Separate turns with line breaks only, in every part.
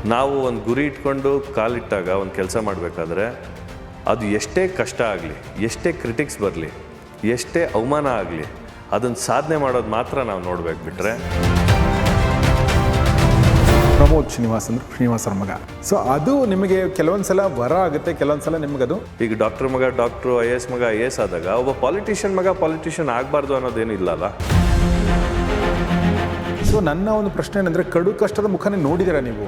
ನಾವು ಒಂದು ಗುರಿ ಇಟ್ಕೊಂಡು ಕಾಲಿಟ್ಟಾಗ ಒಂದು ಕೆಲಸ ಮಾಡಬೇಕಾದ್ರೆ ಅದು ಎಷ್ಟೇ ಕಷ್ಟ ಆಗಲಿ, ಎಷ್ಟೇ ಕ್ರಿಟಿಕ್ಸ್ ಬರಲಿ, ಎಷ್ಟೇ ಅವಮಾನ ಆಗಲಿ, ಅದನ್ನು ಸಾಧನೆ ಮಾಡೋದು ಮಾತ್ರ ನಾವು ನೋಡ್ಬೇಕು. ಬಿಟ್ಟರೆ
ಪ್ರಮೋದ್ ಶ್ರೀನಿವಾಸ್ ಅಂದ್ರೆ ಶ್ರೀನಿವಾಸರ ಮಗ. ಸೊ ಅದು ನಿಮಗೆ ಕೆಲವೊಂದು ಸಲ ವರ ಆಗುತ್ತೆ, ಕೆಲವೊಂದು ಸಲ ನಿಮಗದು
ಈಗ ಡಾಕ್ಟರ್ ಮಗ ಡಾಕ್ಟ್ರು, IAS ಮಗ IAS ಆದಾಗ ಒಬ್ಬ ಪಾಲಿಟಿಷಿಯನ್ ಮಗ ಪಾಲಿಟಿಷಿಯನ್ ಆಗಬಾರ್ದು ಅನ್ನೋದೇನು ಇಲ್ಲಲ್ಲ.
ಸೊ ನನ್ನ ಒಂದು ಪ್ರಶ್ನೆ ಏನಂದರೆ, ಕಡು ಕಷ್ಟದ ಮುಖನೇ ನೋಡಿದ್ದೀರಾ ನೀವು?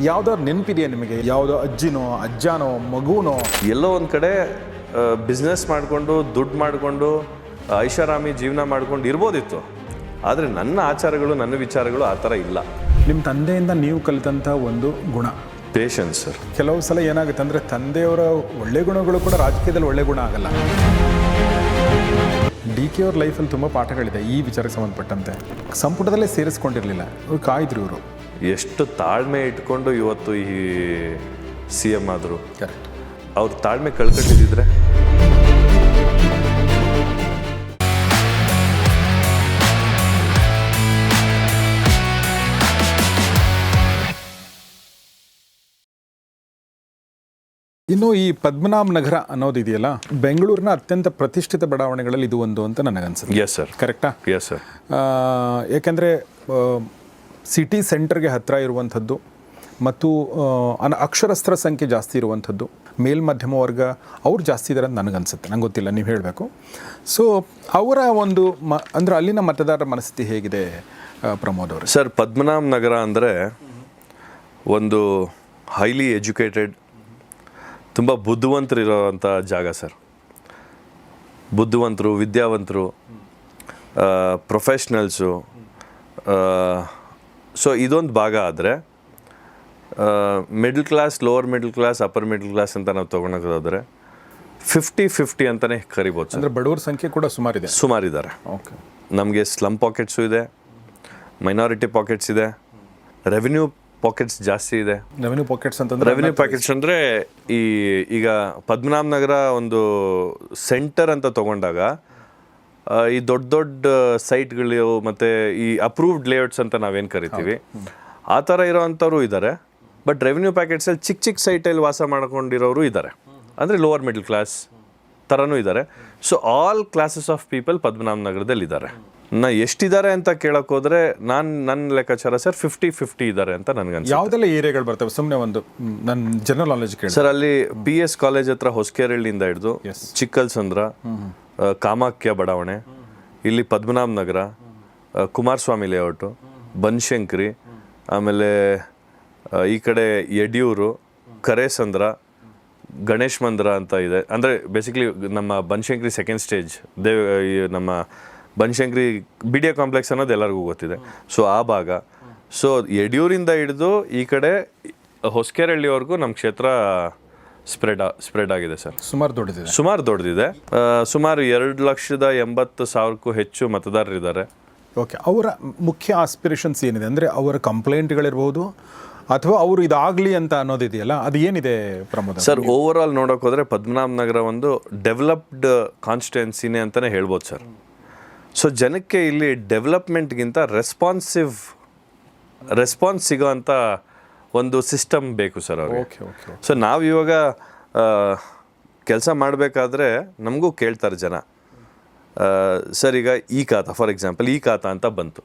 ಯಾವುದಾದ್ರು ನೆನಪಿದೆಯಾ ನಿಮಗೆ? ಯಾವುದೋ ಅಜ್ಜಿನೋ ಅಜ್ಜನೋ ಮಗುನೋ
ಎಲ್ಲೋ ಒಂದು ಕಡೆ ಬಿಸ್ನೆಸ್ ಮಾಡಿಕೊಂಡು ದುಡ್ಡು ಮಾಡಿಕೊಂಡು ಐಷಾರಾಮಿ ಜೀವನ ಮಾಡ್ಕೊಂಡು ಇರ್ಬೋದಿತ್ತು. ಆದರೆ ನನ್ನ ಆಚಾರಗಳು, ನನ್ನ ವಿಚಾರಗಳು ಆ ಥರ ಇಲ್ಲ.
ನಿಮ್ಮ ತಂದೆಯಿಂದ ನೀವು ಕಲಿತಂಥ ಒಂದು ಗುಣ
ಪೇಷನ್ಸ್ ಸರ್.
ಕೆಲವು ಸಲ ಏನಾಗುತ್ತೆ ಅಂದರೆ, ತಂದೆಯವರ ಒಳ್ಳೆ ಗುಣಗಳು ಕೂಡ ರಾಜಕೀಯದಲ್ಲಿ ಒಳ್ಳೆ ಗುಣ ಆಗಲ್ಲ. DK ಅವ್ರ ಲೈಫಲ್ಲಿ ತುಂಬ ಪಾಠಗಳಿದೆ ಈ ವಿಚಾರಕ್ಕೆ ಸಂಬಂಧಪಟ್ಟಂತೆ. ಸಂಪುಟದಲ್ಲೇ ಸೇರಿಸ್ಕೊಂಡಿರಲಿಲ್ಲ, ಅವ್ರು ಕಾಯ್ದ್ರು. ಇವರು
ಎಷ್ಟು ತಾಳ್ಮೆ ಇಟ್ಕೊಂಡು ಇವತ್ತು ಈ CM ಆದರು.
ಕರೆಕ್ಟ್.
ಅವ್ರ ತಾಳ್ಮೆ ಕಳ್ಕೊಂಡಿದ್ದಿದ್ರೆ
ಇನ್ನು ಈ ಪದ್ಮನಾಭ ನಗರ ಅನ್ನೋದಿದೆಯಲ್ಲ, ಬೆಂಗಳೂರಿನ ಅತ್ಯಂತ ಪ್ರತಿಷ್ಠಿತ ಬಡಾವಣೆಗಳಲ್ಲಿ ಇದು ಒಂದು ಅಂತ ನನಗನ್ಸುತ್ತೆ.
Yes sir.
ಕರೆಕ್ಟಾ?
Yes sir.
ಏಕೆಂದರೆ ಸಿಟಿ ಸೆಂಟರ್ಗೆ ಹತ್ತಿರ ಇರುವಂಥದ್ದು ಮತ್ತು ಅಕ್ಷರಸ್ಥರ ಸಂಖ್ಯೆ ಜಾಸ್ತಿ ಇರುವಂಥದ್ದು, ಮೇಲ್ಮಧ್ಯಮ ವರ್ಗ ಅವ್ರು ಜಾಸ್ತಿ ಇದ್ದಾರೆ ಅಂತ ನನಗನ್ಸುತ್ತೆ. ನಂಗೆ ಗೊತ್ತಿಲ್ಲ, ನೀವು ಹೇಳಬೇಕು. ಸೊ ಅವರ ಒಂದು ಅಂದರೆ ಅಲ್ಲಿನ ಮತದಾರರ ಮನಸ್ಥಿತಿ ಹೇಗಿದೆ ಪ್ರಮೋದ್ ಅವರು?
ಸರ್, ಪದ್ಮನಾಭ ನಗರ ಅಂದರೆ ಒಂದು ಹೈಲಿ ಎಜುಕೇಟೆಡ್, ತುಂಬ ಬುದ್ಧಿವಂತರಿರೋವಂಥ ಜಾಗ ಸರ್. ಬುದ್ಧಿವಂತರು, ವಿದ್ಯಾವಂತರು, ಪ್ರೊಫೆಷ್ನಲ್ಸು. ಸೊ ಇದೊಂದು ಭಾಗ ಆದರೆ middle class, lower middle class, upper middle class ಅಂತ ನಾವು ತೊಗೊಳೋದಾದರೆ 50-50 ಅಂತಲೇ ಕರಿಬೋದು ಸರ್.
ಅಂದರೆ ಬಡವರ ಸಂಖ್ಯೆ ಕೂಡ
ಸುಮಾರಿದ್ದಾರೆ.
ಓಕೆ.
ನಮಗೆ ಸ್ಲಮ್ ಪಾಕೆಟ್ಸು ಇದೆ, ಮೈನಾರಿಟಿ ಪಾಕೆಟ್ಸ್ ಇದೆ, ರೆವಿನ್ಯೂ ಪಾಕೆಟ್ಸ್ ಜಾಸ್ತಿ ಇದೆ.
ರೆವಿನ್ಯೂ ಪಾಕೆಟ್ಸ್ ಅಂತಂದ್ರೆ,
ರೆವಿನ್ಯೂ ಪಾಕೆಟ್ಸ್ ಅಂದರೆ ಈಗ ಪದ್ಮನಾಭ ನಗರ ಒಂದು ಸೆಂಟರ್ ಅಂತ ತೊಗೊಂಡಾಗ ಈ ದೊಡ್ಡ ದೊಡ್ಡ ಸೈಟ್ಗಳು ಮತ್ತು ಈ ಅಪ್ರೂವ್ಡ್ ಲೇಔಟ್ಸ್ ಅಂತ ನಾವೇನು ಕರಿತೀವಿ, ಆ ಥರ ಇರೋವಂಥವ್ರು ಇದ್ದಾರೆ. ಬಟ್ ರೆವಿನ್ಯೂ ಪ್ಯಾಕೆಟ್ಸಲ್ಲಿ ಚಿಕ್ಕ ಚಿಕ್ಕ ಸೈಟಲ್ಲಿ ವಾಸ ಮಾಡ್ಕೊಂಡಿರೋರು ಇದ್ದಾರೆ. ಅಂದರೆ ಲೋವರ್ ಮಿಡ್ಲ್ ಕ್ಲಾಸ್ ಥರನೂ ಇದ್ದಾರೆ. So all classes of people Padmanabha ನಗರದಲ್ಲಿ ಇದ್ದಾರೆ. ಎಷ್ಟಿದ್ದಾರೆ ಅಂತ ಕೇಳಕ್ಕೆ ಹೋದರೆ ನನ್ನ ಲೆಕ್ಕಾಚಾರ ಸರ್ 50-50 ಇದ್ದಾರೆ ಅಂತ ನನಗನ್ಸುತ್ತೆ.
ಯಾವುದೆಲ್ಲ ಏರಿಯಾಗಳು ಬರ್ತವೆ? ಸುಮ್ಮನೆ ಒಂದು ನನ್ನ ಜನರಲ್ ನಾಲೆಜ್ ಕೇಳಿ
ಸರ್. ಅಲ್ಲಿ PS ಕಾಲೇಜ್ ಹತ್ರ ಹೊಸಕೆರೆಹಳ್ಳಿಯಿಂದ ಹಿಡಿದು ಚಿಕ್ಕಲ್ಸಂದ್ರ, ಕಾಮಾಖ್ಯ ಬಡಾವಣೆ, ಇಲ್ಲಿ ಪದ್ಮನಾಭ ನಗರ, ಕುಮಾರಸ್ವಾಮಿ ಲೇಔಟು, ಬನಶಂಕರಿ, ಆಮೇಲೆ ಈ ಕಡೆ ಯಡಿಯೂರು, ಕರೇಸಂದ್ರ, ಗಣೇಶ್ ಮಂದಿರ ಅಂತ ಇದೆ. ಅಂದರೆ ಬೇಸಿಕ್ಲಿ ನಮ್ಮ ಬನಶಂಕರಿ ಸೆಕೆಂಡ್ ಸ್ಟೇಜ್, ನಮ್ಮ ಬನಶಂಕರಿ BDA ಕಾಂಪ್ಲೆಕ್ಸ್ ಅನ್ನೋದು ಎಲ್ಲರಿಗೂ ಗೊತ್ತಿದೆ. ಸೊ ಆ ಭಾಗ. ಸೊ ಯಡಿಯೂರಿಂದ ಹಿಡಿದು ಈ ಕಡೆ ಹೊಸಕೆರೆಹಳ್ಳಿವರೆಗೂ ನಮ್ಮ ಕ್ಷೇತ್ರ ಸ್ಪ್ರೆಡ್ ಆಗಿದೆ ಸರ್.
ಸುಮಾರು
ದೊಡ್ಡದಿದೆ. ಸುಮಾರು 2,80,000ಕ್ಕೂ ಹೆಚ್ಚು ಮತದಾರರಿದ್ದಾರೆ.
ಓಕೆ. ಅವರ ಮುಖ್ಯ ಆಸ್ಪಿರೇಷನ್ಸ್ ಏನಿದೆ ಅಂದರೆ, ಅವರ ಕಂಪ್ಲೇಂಟ್ಗಳಿರ್ಬೋದು ಅಥವಾ ಅವರು ಇದಾಗಲಿ ಅಂತ ಅನ್ನೋದಿದೆಯಲ್ಲ, ಅದು ಏನಿದೆ ಪ್ರಮೋದ್
ಸರ್? ಓವರ್ ಆಲ್ ನೋಡೋಕೆ ಹೋದರೆ ಪದ್ಮನಾಭ ನಗರ ಒಂದು ಡೆವಲಪ್ಡ್ ಕಾನ್ಸ್ಟಿಟ್ಯೂನ್ಸಿನೇ ಅಂತಲೇ ಹೇಳ್ಬೋದು ಸರ್. ಸೊ ಜನಕ್ಕೆ ಇಲ್ಲಿ ಡೆವಲಪ್ಮೆಂಟ್ಗಿಂತ ರೆಸ್ಪಾನ್ಸ್ ಸಿಗೋ ಅಂಥ ಒಂದು ಸಿಸ್ಟಮ್ ಬೇಕು ಸರ್ ಅವ್ರಿಗೆ. ಸೊ ನಾವು ಇವಾಗ ಕೆಲಸ ಮಾಡಬೇಕಾದ್ರೆ ನಮಗೂ ಕೇಳ್ತಾರೆ ಜನ, ಸರ್ ಈಗ ಈ ಖಾತಾ, ಫಾರ್ ಎಕ್ಸಾಂಪಲ್ ಈ ಖಾತಾ ಅಂತ ಬಂತು,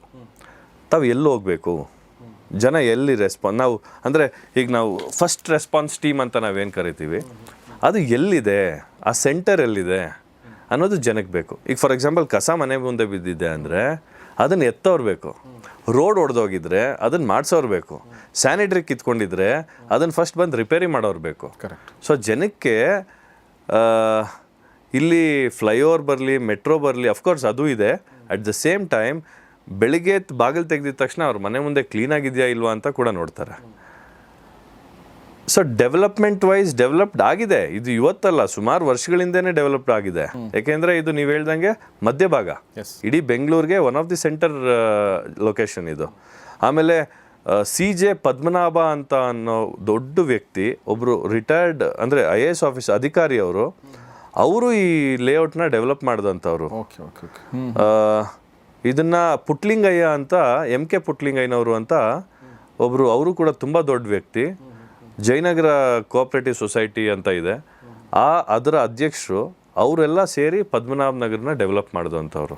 ತಾವು ಎಲ್ಲಿ ಹೋಗಬೇಕು, ಜನ ಎಲ್ಲಿ ನಾವು ಅಂದರೆ ಈಗ ನಾವು ಫಸ್ಟ್ ರೆಸ್ಪಾನ್ಸ್ ಟೀಮ್ ಅಂತ ನಾವೇನು ಕರಿತೀವಿ, ಅದು ಎಲ್ಲಿದೆ, ಆ ಸೆಂಟರ್ ಎಲ್ಲಿದೆ ಅನ್ನೋದು ಜನಕ್ಕೆ ಬೇಕು. ಈಗ ಫಾರ್ ಎಕ್ಸಾಂಪಲ್ ಕಸ ಮನೆ ಮುಂದೆ ಬಿದ್ದಿದೆ ಅಂದರೆ ಅದನ್ನು ಎತ್ತೋರು ಬೇಕು, ರೋಡ್ ಹೊಡೆದೋಗಿದ್ರೆ ಅದನ್ನು ಮಾಡಿಸೋರು ಬೇಕು, ಸ್ಯಾನಿಟರಿ ಕಿತ್ಕೊಂಡಿದ್ರೆ ಅದನ್ನು ಫಸ್ಟ್ ಬಂದು ರಿಪೇರಿ ಮಾಡೋರು ಬೇಕು. ಸೊ ಜನಕ್ಕೆ ಇಲ್ಲಿ ಫ್ಲೈಓವರ್ ಬರಲಿ, ಮೆಟ್ರೋ ಬರಲಿ, ಅಫ್ಕೋರ್ಸ್ ಅದು ಇದೆ. ಅಟ್ ದ ಸೇಮ್ ಟೈಮ್ ಬೆಳಿಗ್ಗೆ ಬಾಗಿಲು ತೆಗೆದಿದ ತಕ್ಷಣ ಅವ್ರ ಮನೆ ಮುಂದೆ ಕ್ಲೀನಾಗಿದೆಯಾ ಇಲ್ವಾ ಅಂತ ಕೂಡ ನೋಡ್ತಾರೆ. ಸೊ ಡೆವಲಪ್ಮೆಂಟ್ ವೈಸ್ ಡೆವಲಪ್ಡ್ ಆಗಿದೆ. ಇದು ಇವತ್ತಲ್ಲ, ಸುಮಾರು ವರ್ಷಗಳಿಂದನೇ ಡೆವಲಪ್ಡ್ ಆಗಿದೆ. ಯಾಕೆಂದರೆ ಇದು ನೀವು ಹೇಳ್ದಂಗೆ ಮಧ್ಯಭಾಗ, ಇಡೀ ಬೆಂಗಳೂರಿಗೆ one of the centre location ಇದು. ಆಮೇಲೆ CJ ಪದ್ಮನಾಭ ಅಂತ ಅನ್ನೋ ದೊಡ್ಡ ವ್ಯಕ್ತಿ, ಒಬ್ಬರು ರಿಟೈರ್ಡ್ ಅಂದರೆ IAS ಆಫೀಸ್ ಅಧಿಕಾರಿ ಅವರು ಈ ಲೇಔಟ್ನ ಡೆವಲಪ್ ಮಾಡಿದಂಥವ್ರು. ಇದನ್ನು ಪುಟ್ಲಿಂಗಯ್ಯ ಅಂತ, MK ಪುಟ್ಲಿಂಗಯ್ಯನವರು ಅಂತ ಅವರು ಕೂಡ ತುಂಬ ದೊಡ್ಡ ವ್ಯಕ್ತಿ, ಜಯನಗರ ಕೋಆಪರೇಟಿವ್ ಸೊಸೈಟಿ ಅಂತ ಇದೆ, ಅದರ ಅಧ್ಯಕ್ಷರು ಅವರೆಲ್ಲ ಸೇರಿ ಪದ್ಮನಾಭ ನಗರನ ಡೆವಲಪ್ ಮಾಡಿದಂಥವ್ರು.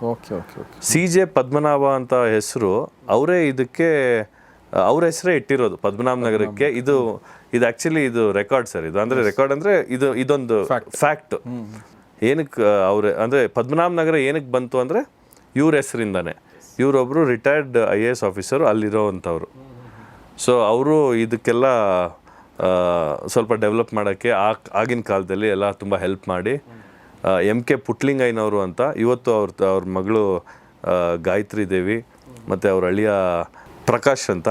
CJ ಪದ್ಮನಾಭ ಅಂತ ಹೆಸರು ಅವರೇ ಇದಕ್ಕೆ ಅವ್ರ ಹೆಸರೇ ಇಟ್ಟಿರೋದು ಪದ್ಮನಾಭ ನಗರಕ್ಕೆ. ಇದು ಆ್ಯಕ್ಚುಲಿ ಇದು ರೆಕಾರ್ಡ್ ಸರ್. ಇದು ಅಂದರೆ ರೆಕಾರ್ಡ್ ಅಂದರೆ ಇದೊಂದು ಫ್ಯಾಕ್ಟ್. ಏನಕ್ಕೆ ಅಂದರೆ ಪದ್ಮನಾಭ ನಗರ ಏನಕ್ಕೆ ಬಂತು ಅಂದರೆ ಇವ್ರ ಹೆಸರಿಂದಾನೆ. ಇವರೊಬ್ಬರು ರಿಟೈರ್ಡ್ IAS ಆಫೀಸರು ಅಲ್ಲಿರೋವಂಥವ್ರು. ಸೊ ಅವರು ಇದಕ್ಕೆಲ್ಲ ಸ್ವಲ್ಪ ಡೆವಲಪ್ ಮಾಡೋಕ್ಕೆ ಆಗಿನ ಕಾಲದಲ್ಲಿ ಎಲ್ಲ ತುಂಬ ಹೆಲ್ಪ್ ಮಾಡಿ MK ಪುಟ್ಲಿಂಗಯ್ಯನವರು ಅಂತ, ಇವತ್ತು ಅವ್ರ ಮಗಳು ಗಾಯತ್ರಿ ದೇವಿ ಮತ್ತು ಅವ್ರ ಅಳಿಯ ಪ್ರಕಾಶ್ ಅಂತ,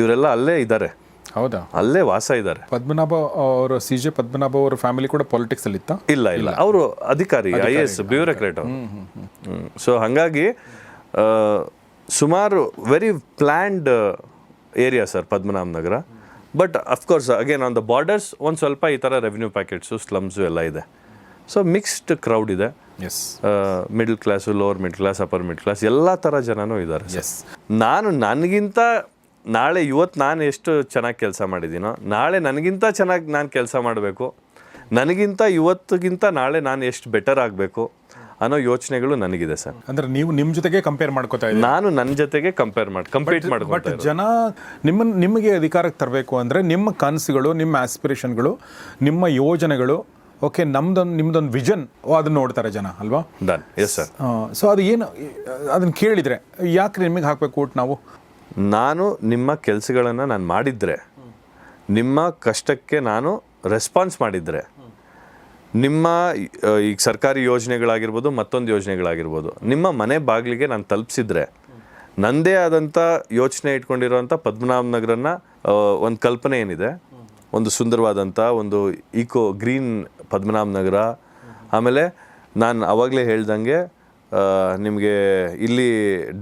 ಇವರೆಲ್ಲ ಅಲ್ಲೇ ಇದ್ದಾರೆ.
ಹೌದಾ?
ಅಲ್ಲೇ ವಾಸ ಇದ್ದಾರೆ.
ಪದ್ಮನಾಭ ಅವರು CJ ಪದ್ಮನಾಭ ಅವರ ಫ್ಯಾಮಿಲಿ ಕೂಡ ಪಾಲಿಟಿಕ್ಸ್ ಅಲ್ಲಿ ಇತ್ತ?
ಇಲ್ಲ, ಅವರು ಅಧಿಕಾರಿ IAS ಬ್ಯೂರೋಕ್ರೇಟ್ ಅವರು. ಸೊ ಹಾಗಾಗಿ ಸುಮಾರು very planned area sir Padmanabha Nagar. But of course again on the borders ಒಂದು ಸ್ವಲ್ಪ ಈ ಥರ ರೆವಿನ್ಯೂ ಪ್ಯಾಕೆಟ್ಸು, ಸ್ಲಮ್ಸು ಎಲ್ಲ ಇದೆ. ಸೊ ಮಿಕ್ಸ್ಡ್ ಕ್ರೌಡ್ ಇದೆ. Middle class, lower middle class, upper middle class ಎಲ್ಲ ಥರ ಜನನೂ ಇದ್ದಾರೆ. ನನಗಿಂತ ಇವತ್ತು ನಾನು ಎಷ್ಟು ಚೆನ್ನಾಗಿ ಕೆಲಸ ಮಾಡಿದ್ದೀನೋ, ನಾಳೆ ನನಗಿಂತ ಚೆನ್ನಾಗಿ ನಾನು ಕೆಲಸ ಮಾಡಬೇಕು, ನನಗಿಂತ ಇವತ್ತಿಗಿಂತ ನಾಳೆ ನಾನು ಎಷ್ಟು ಬೆಟರ್ ಆಗಬೇಕು ಅನ್ನೋ ಯೋಚನೆಗಳು ನನಗಿದೆ ಸರ್.
ಅಂದ್ರೆ ನೀವು ನಿಮ್ಮ ಜೊತೆಗೆ ಕಂಪೇರ್ ಮಾಡ್ಕೋತಾ ಇದ್ದೀರಿ?
ನಾನು ನನ್ನ ಜೊತೆಗೆ ಕಂಪೇರ್ ಕಂಪೀಟ್ ಮಾಡ್ಕೊತಾ ಇದ್ದೀನಿ.
ಜನ ನಿಮಗೆ ಅಧಿಕಾರಕ್ಕೆ ತರಬೇಕು ಅಂದರೆ ನಿಮ್ಮ ಕನಸುಗಳು, ನಿಮ್ಮ ಆಸ್ಪಿರೇಷನ್ಗಳು, ನಿಮ್ಮ ಯೋಜನೆಗಳು, ಓಕೆ, ನಿಮ್ದೊಂದು ವಿಷನ್, ಅದನ್ನ ನೋಡ್ತಾರೆ ಜನ ಅಲ್ವಾ?
ಡನ್. S sir.
ಸೊ ಅದು ಏನು ಅದನ್ನು ಕೇಳಿದರೆ ಯಾಕೆ ನಿಮಗೆ ಹಾಕಬೇಕು ಓಟ್ ನಾವು?
ನಾನು ನಿಮ್ಮ ಕೆಲಸಗಳನ್ನು ನಾನು ಮಾಡಿದರೆ, ನಿಮ್ಮ ಕಷ್ಟಕ್ಕೆ ನಾನು ರೆಸ್ಪಾನ್ಸ್ ಮಾಡಿದರೆ, ನಿಮ್ಮ ಈಗ ಸರ್ಕಾರಿ ಯೋಜನೆಗಳಾಗಿರ್ಬೋದು, ಮತ್ತೊಂದು ಯೋಜನೆಗಳಾಗಿರ್ಬೋದು, ನಿಮ್ಮ ಮನೆ ಬಾಗಿಲಿಗೆ ನಾನು ತಲುಪಿಸಿದ್ರೆ, ನನ್ನದೇ ಆದಂಥ ಯೋಚನೆ ಇಟ್ಕೊಂಡಿರೋಂಥ ಪದ್ಮನಾಭ ನಗರನ ಒಂದು ಕಲ್ಪನೆ ಏನಿದೆ, ಒಂದು ಸುಂದರವಾದಂಥ ಒಂದು ಗ್ರೀನ್ ಪದ್ಮನಾಭ ನಗರ. ಆಮೇಲೆ ನಾನು ಆವಾಗಲೇ ಹೇಳ್ದಂಗೆ ನಿಮಗೆ ಇಲ್ಲಿ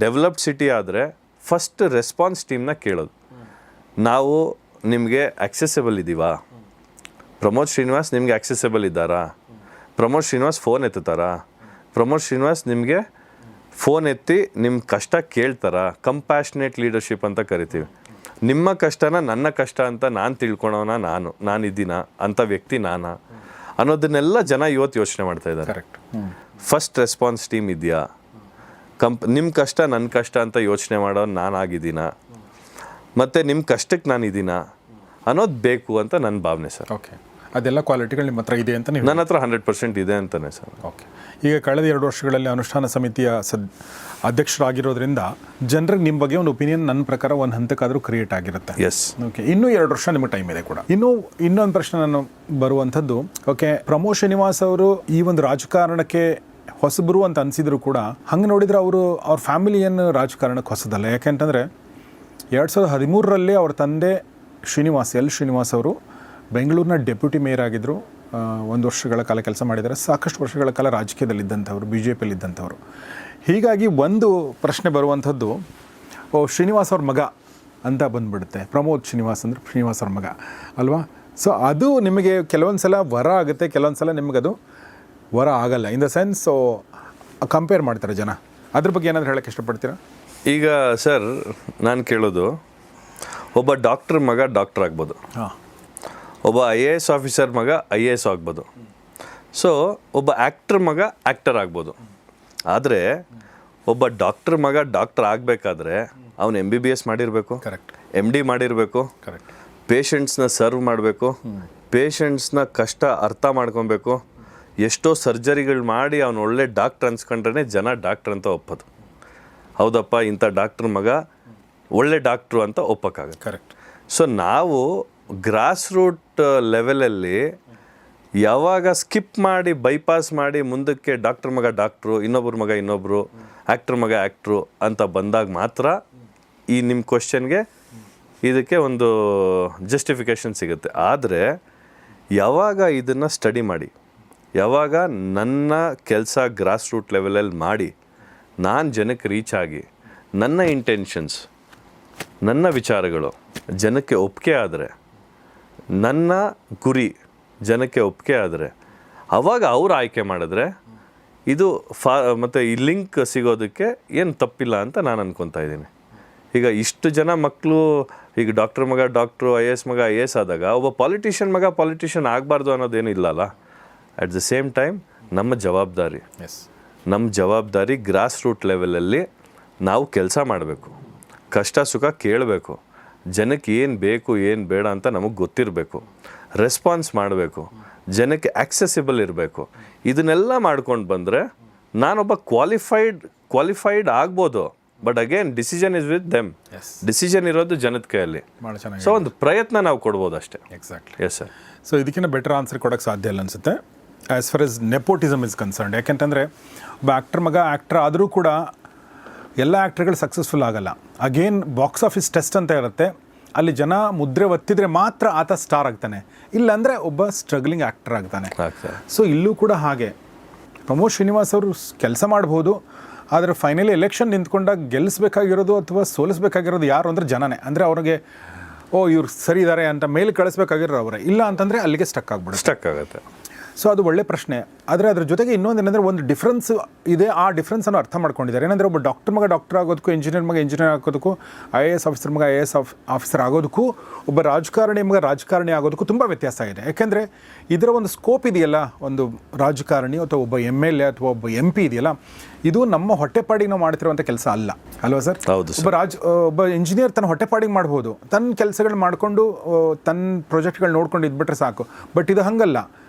ಡೆವಲಪ್ಡ್ ಸಿಟಿ ಆದರೆ ಫಸ್ಟ್ ರೆಸ್ಪಾನ್ಸ್ ಟೀಮ್ನ ಕೇಳೋದು, ನಾವು ನಿಮಗೆ ಆಕ್ಸೆಸಬಲ್ ಇದ್ದೀವಾ? ಪ್ರಮೋದ್ ಶ್ರೀನಿವಾಸ್ ನಿಮಗೆ ಆಕ್ಸೆಸಬಲ್ ಇದ್ದಾರಾ? ಪ್ರಮೋದ್ ಶ್ರೀನಿವಾಸ್ ಫೋನ್ ಎತ್ತುತ್ತಾರಾ? ಪ್ರಮೋದ್ ಶ್ರೀನಿವಾಸ್ ನಿಮಗೆ ಫೋನ್ ಎತ್ತಿ ನಿಮ್ಮ ಕಷ್ಟ ಕೇಳ್ತಾರಾ? ಕಂಪ್ಯಾಷನೇಟ್ ಲೀಡರ್ಶಿಪ್ ಅಂತ ಕರಿತೀವಿ. ನಿಮ್ಮ ಕಷ್ಟನ ನನ್ನ ಕಷ್ಟ ಅಂತ ನಾನು ತಿಳ್ಕೊಳೋಣ, ನಾನಿದ್ದೀನ ಅಂಥ ವ್ಯಕ್ತಿ ನಾನಾ ಅನ್ನೋದನ್ನೆಲ್ಲ ಜನ ಇವತ್ತು ಯೋಚನೆ ಮಾಡ್ತಾ ಇದ್ದಾರೆ.
ಕರೆಕ್ಟ್.
ಫಸ್ಟ್ ರೆಸ್ಪಾನ್ಸ್ ಟೀಮ್ ಇದೆಯಾ? ನಿಮ್ಮ ಕಷ್ಟ ನನ್ನ ಕಷ್ಟ ಅಂತ ಯೋಚನೆ ಮಾಡೋ ನಾನಾಗಿದ್ದೀನ, ಮತ್ತು ನಿಮ್ಮ ಕಷ್ಟಕ್ಕೆ ನಾನಿದ್ದೀನ ಅನ್ನೋದು ಬೇಕು ಅಂತ ನನ್ನ ಭಾವನೆ ಸರ್.
ಓಕೆ, ಅದೆಲ್ಲ ಕ್ವಾಲಿಟಿಗಳು ನಿಮ್ಮ ಹತ್ರ ಇದೆ ಅಂತ ನೀವು?
ನನ್ನ ಹತ್ರ 100% ಇದೆ ಅಂತಲೇ ಸರ್.
ಓಕೆ, ಈಗ ಕಳೆದ 2 ವರ್ಷಗಳಲ್ಲಿ ಅನುಷ್ಠಾನ ಸಮಿತಿಯ ಅಧ್ಯಕ್ಷರಾಗಿರೋದ್ರಿಂದ ಜನರಿಗೆ ನಿಮ್ಮ ಬಗ್ಗೆ ಒಂದು ಒಪಿನಿಯನ್ ನನ್ನ ಪ್ರಕಾರ ಒಂದು ಹಂತಕ್ಕಾದರೂ ಕ್ರಿಯೇಟ್ ಆಗಿರುತ್ತೆ.
ಎಸ್.
ಓಕೆ, ಇನ್ನೂ 2 ವರ್ಷ ನಿಮಗೆ ಟೈಮ್ ಇದೆ ಕೂಡ. ಇನ್ನೊಂದು ಪ್ರಶ್ನೆ ನಾನು ಬರುವಂಥದ್ದು, ಓಕೆ, ಪ್ರಮೋದ್ ಶ್ರೀನಿವಾಸ್ ಅವರು ಈ ಒಂದು ರಾಜಕಾರಣಕ್ಕೆ ಹೊಸಬರು ಅಂತ ಅನಿಸಿದ್ರು ಕೂಡ, ಹಂಗೆ ನೋಡಿದರೆ ಅವ್ರ ಫ್ಯಾಮಿಲಿ ಏನು ರಾಜಕಾರಣಕ್ಕೆ ಹೊಸದಲ್ಲ. ಯಾಕೆಂತಂದರೆ 2013ರಲ್ಲಿ ಅವ್ರ ತಂದೆ ಶ್ರೀನಿವಾಸ್ ಅವರು ಬೆಂಗಳೂರಿನ ಡೆಪ್ಯೂಟಿ ಮೇಯರ್ ಆಗಿದ್ದರು. 1 ವರ್ಷಗಳ ಕಾಲ ಕೆಲಸ ಮಾಡಿದ್ದಾರೆ. ಸಾಕಷ್ಟು ವರ್ಷಗಳ ಕಾಲ ರಾಜಕೀಯದಲ್ಲಿದ್ದಂಥವ್ರು, BJPಯಲ್ಲಿದ್ದಂಥವ್ರು. ಹೀಗಾಗಿ ಒಂದು ಪ್ರಶ್ನೆ ಬರುವಂಥದ್ದು, ಶ್ರೀನಿವಾಸ್ ಅವ್ರ ಮಗ ಅಂತ ಬಂದುಬಿಡುತ್ತೆ. ಪ್ರಮೋದ್ ಶ್ರೀನಿವಾಸ್ ಅಂದರೆ ಶ್ರೀನಿವಾಸ್ ಅವ್ರ ಮಗ ಅಲ್ವಾ? ಸೊ ಅದು ನಿಮಗೆ ಕೆಲವೊಂದು ಸಲ ವರ ಆಗುತ್ತೆ, ಕೆಲವೊಂದು ಸಲ ನಿಮಗದು ವರ ಆಗಲ್ಲ. ಇನ್ ದ ಸೆನ್ಸ್ ಕಂಪೇರ್ ಮಾಡ್ತಾರೆ ಜನ. ಅದ್ರ ಬಗ್ಗೆ ಏನಾದರೂ ಹೇಳೋಕ್ಕೆ ಇಷ್ಟಪಡ್ತೀರಾ?
ಈಗ ಸರ್ ನಾನು ಕೇಳೋದು, ಒಬ್ಬ ಡಾಕ್ಟ್ರ್ ಮಗ ಡಾಕ್ಟ್ರ್ ಆಗ್ಬೋದು, ಒಬ್ಬ IAS ಆಫೀಸರ್ ಮಗ IAS ಆಗ್ಬೋದು, ಸೊ ಒಬ್ಬ ಆ್ಯಕ್ಟ್ರ್ ಮಗ ಆ್ಯಕ್ಟರ್ ಆಗ್ಬೋದು. ಆದರೆ ಒಬ್ಬ ಡಾಕ್ಟ್ರ್ ಮಗ ಡಾಕ್ಟ್ರ್ ಆಗಬೇಕಾದ್ರೆ ಅವನು MBBS ಮಾಡಿರಬೇಕು,
ಕರೆಕ್ಟ್,
MD ಮಾಡಿರಬೇಕು,
ಕರೆಕ್ಟ್,
ಪೇಷಂಟ್ಸ್ನ ಸರ್ವ್ ಮಾಡಬೇಕು, ಪೇಷಂಟ್ಸ್ನ ಕಷ್ಟ ಅರ್ಥ ಮಾಡ್ಕೊಬೇಕು, ಎಷ್ಟೋ ಸರ್ಜರಿಗಳು ಮಾಡಿ ಅವನು ಒಳ್ಳೆ ಡಾಕ್ಟ್ರ್ ಅನ್ಸ್ಕೊಂಡ್ರೆ ಜನ ಡಾಕ್ಟ್ರ್ ಅಂತ ಒಪ್ಪೋದು. ಹೌದಪ್ಪ, ಇಂಥ ಡಾಕ್ಟ್ರ್ ಮಗ ಒಳ್ಳೆ ಡಾಕ್ಟ್ರು ಅಂತ ಒಪ್ಪಕ್ಕಾಗುತ್ತೆ.
ಕರೆಕ್ಟ್.
ಸೊ ನಾವು ಗ್ರಾಸ್ ರೂಟ್ ಲೆವೆಲಲ್ಲಿ ಯಾವಾಗ ಸ್ಕಿಪ್ ಮಾಡಿ ಬೈಪಾಸ್ ಮಾಡಿ ಮುಂದಕ್ಕೆ ಡಾಕ್ಟ್ರ್ ಮಗ ಡಾಕ್ಟ್ರು, ಇನ್ನೊಬ್ಬರ ಮಗ ಇನ್ನೊಬ್ಬರು, ಆ್ಯಕ್ಟ್ರ್ ಮಗ ಆ್ಯಕ್ಟ್ರು ಅಂತ ಬಂದಾಗ ಮಾತ್ರ ಈ ನಿಮ್ಮ ಕ್ವಶನ್ಗೆ ಇದಕ್ಕೆ ಒಂದು ಜಸ್ಟಿಫಿಕೇಷನ್ ಸಿಗುತ್ತೆ. ಆದರೆ ಯಾವಾಗ ಇದನ್ನು ಸ್ಟಡಿ ಮಾಡಿ, ಯಾವಾಗ ನನ್ನ ಕೆಲಸ ಗ್ರಾಸ್ ರೂಟ್ ಲೆವೆಲಲ್ಲಿ ಮಾಡಿ ನಾನು ಜನಕ್ಕೆ ರೀಚ್ ಆಗಿ ನನ್ನ ಇಂಟೆನ್ಷನ್ಸ್, ನನ್ನ ವಿಚಾರಗಳು ಜನಕ್ಕೆ ಒಪ್ಪಿಗೆ ಆದರೆ, ನನ್ನ ಗುರಿ ಜನಕ್ಕೆ ಒಪ್ಪಿಗೆ ಆದರೆ, ಆವಾಗ ಅವ್ರು ಆಯ್ಕೆ ಮಾಡಿದ್ರೆ ಇದು ಮತ್ತು ಈ ಲಿಂಕ್ ಸಿಗೋದಕ್ಕೆ ಏನು ತಪ್ಪಿಲ್ಲ ಅಂತ ನಾನು ಅನ್ಕೊತಾ ಇದ್ದೀನಿ. ಈಗ ಇಷ್ಟು ಜನ ಮಕ್ಕಳು ಈಗ ಡಾಕ್ಟರ್ ಮಗ ಡಾಕ್ಟ್ರು, IAS ಮಗ IAS ಆದಾಗ ಒಬ್ಬ ಪಾಲಿಟಿಷಿಯನ್ ಮಗ ಪಾಲಿಟಿಷಿಯನ್ ಆಗಬಾರ್ದು ಅನ್ನೋದೇನು ಇಲ್ಲಲ್ಲ. ಅಟ್ ದ ಸೇಮ್ ಟೈಮ್ ನಮ್ಮ ಜವಾಬ್ದಾರಿ ಗ್ರಾಸ್ ರೂಟ್ ಲೆವೆಲಲ್ಲಿ ನಾವು ಕೆಲಸ ಮಾಡಬೇಕು, ಕಷ್ಟ ಸುಖ ಕೇಳಬೇಕು, ಜನಕ್ಕೆ ಏನು ಬೇಕು ಏನು ಬೇಡ ಅಂತ ನಮಗೆ ಗೊತ್ತಿರಬೇಕು, ರೆಸ್ಪಾನ್ಸ್ ಮಾಡಬೇಕು, ಜನಕ್ಕೆ ಆಕ್ಸೆಸಿಬಲ್ ಇರಬೇಕು. ಇದನ್ನೆಲ್ಲ ಮಾಡ್ಕೊಂಡು ಬಂದರೆ ನಾನೊಬ್ಬ ಕ್ವಾಲಿಫೈಡ್ ಆಗ್ಬೋದು. But again decision is with them. Decision ಇರೋದು ಜನದ ಕೈಯಲ್ಲಿ. ಸೊ ಒಂದು ಪ್ರಯತ್ನ ನಾವು ಕೊಡ್ಬೋದು ಅಷ್ಟೇ.
ಎಕ್ಸಾಕ್ಟ್ಲಿ.
Yes sir.
ಸೊ ಇದಕ್ಕಿಂತ ಬೆಟರ್ ಆನ್ಸರ್ ಕೊಡೋಕ್ಕೆ ಸಾಧ್ಯ ಇಲ್ಲ ಅನಿಸುತ್ತೆ as far as nepotism is concerned. ಯಾಕೆಂತಂದರೆ ಒಬ್ಬ ಆ್ಯಕ್ಟರ್ ಮಗ ಆ್ಯಕ್ಟರ್ ಆದರೂ ಕೂಡ ಎಲ್ಲ ಆ್ಯಕ್ಟರ್ಗಳು ಸಕ್ಸಸ್ಫುಲ್ ಆಗಲ್ಲ. ಅಗೇನ್ ಬಾಕ್ಸ್ ಆಫೀಸ್ ಟೆಸ್ಟ್ ಅಂತ ಇರುತ್ತೆ, ಅಲ್ಲಿ ಜನ ಮುದ್ರೆ ಒತ್ತಿದ್ರೆ ಮಾತ್ರ ಆತ ಸ್ಟಾರ್ ಆಗ್ತಾನೆ, ಇಲ್ಲಾಂದರೆ ಒಬ್ಬ ಸ್ಟ್ರಗ್ಲಿಂಗ್ ಆ್ಯಕ್ಟರ್ ಆಗ್ತಾನೆ. ಸೊ ಇಲ್ಲೂ ಕೂಡ ಹಾಗೆ ಪ್ರಮೋದ್ ಶ್ರೀನಿವಾಸ್ ಅವರು ಕೆಲಸ ಮಾಡ್ಬೋದು, ಆದರೆ ಫೈನಲಿ ಎಲೆಕ್ಷನ್ ನಿಂತ್ಕೊಂಡಾಗ ಗೆಲ್ಲಿಸ್ಬೇಕಾಗಿರೋದು ಅಥವಾ ಸೋಲಿಸ್ಬೇಕಾಗಿರೋದು ಯಾರು ಅಂದರೆ ಜನನೇ. ಅಂದರೆ ಅವ್ರಿಗೆ ಇವ್ರು ಸರಿ ಇದ್ದಾರೆ ಅಂತ ಮೇಲೆ ಕಳಿಸ್ಬೇಕಾಗಿರೋ ಅವರೇ, ಇಲ್ಲ ಅಂತಂದರೆ ಅಲ್ಲಿಗೆ ಸ್ಟಕ್ ಆಗುತ್ತೆ. ಸೊ ಅದು ಒಳ್ಳೆ ಪ್ರಶ್ನೆ. ಆದರೆ ಅದ್ರ ಜೊತೆಗೆ ಇನ್ನೊಂದು ಏನಂದರೆ ಒಂದು ಡಿಫ್ರೆನ್ಸ್ ಇದೆ. ಆ ಡಿಫ್ರೆನ್ಸನ್ನು ಅರ್ಥ ಮಾಡ್ಕೊಂಡಿದ್ದಾರೆ. ಏನಂದರೆ ಒಬ್ಬ ಡಾಕ್ಟರ್ ಮಗ ಡಾಕ್ಟರ್ ಆಗೋದಕ್ಕೂ, ಇಂಜಿನಿಯರ್ ಮಗ ಇಂಜಿನಿಯರ್ ಆಗೋದಕ್ಕೂ, IAS ಆಫೀಸರ್ ಮಗ IAS ಆಫೀಸರ್ ಆಗೋದಕ್ಕೂ, ಒಬ್ಬ ರಾಜಕಾರಣಿ ಮಗ ರಾಜಕಾರಣಿ ಆಗೋದಕ್ಕೂ ತುಂಬ ವ್ಯತ್ಯಾಸ ಇದೆ. ಯಾಕೆಂದರೆ ಇದರ ಒಂದು ಸ್ಕೋಪ್ ಇದೆಯಲ್ಲ, ಒಂದು ರಾಜಕಾರಣಿ ಅಥವಾ ಒಬ್ಬ MLA ಅಥವಾ ಒಬ್ಬ MP ಇದೆಯಲ್ಲ, ಇದು ನಮ್ಮ ಹೊಟ್ಟೆಪಾಡಿಗೆ ನಾವು ಮಾಡ್ತಿರುವಂಥ ಕೆಲಸ ಅಲ್ವಾ ಸರ್?
ಹೌದು.
ಒಬ್ಬ ಇಂಜಿನಿಯರ್ ತನ್ನ ಹೊಟ್ಟೆಪಾಡಿಗೆ ಮಾಡ್ಬೋದು, ತನ್ನ ಕೆಲಸಗಳು ಮಾಡಿಕೊಂಡು ತನ್ನ ಪ್ರಾಜೆಕ್ಟ್ಗಳು ನೋಡ್ಕೊಂಡು ಇದ್ಬಿಟ್ರೆ ಸಾಕು. ಬಟ್ ಇದು ಹಂಗಲ್ಲ,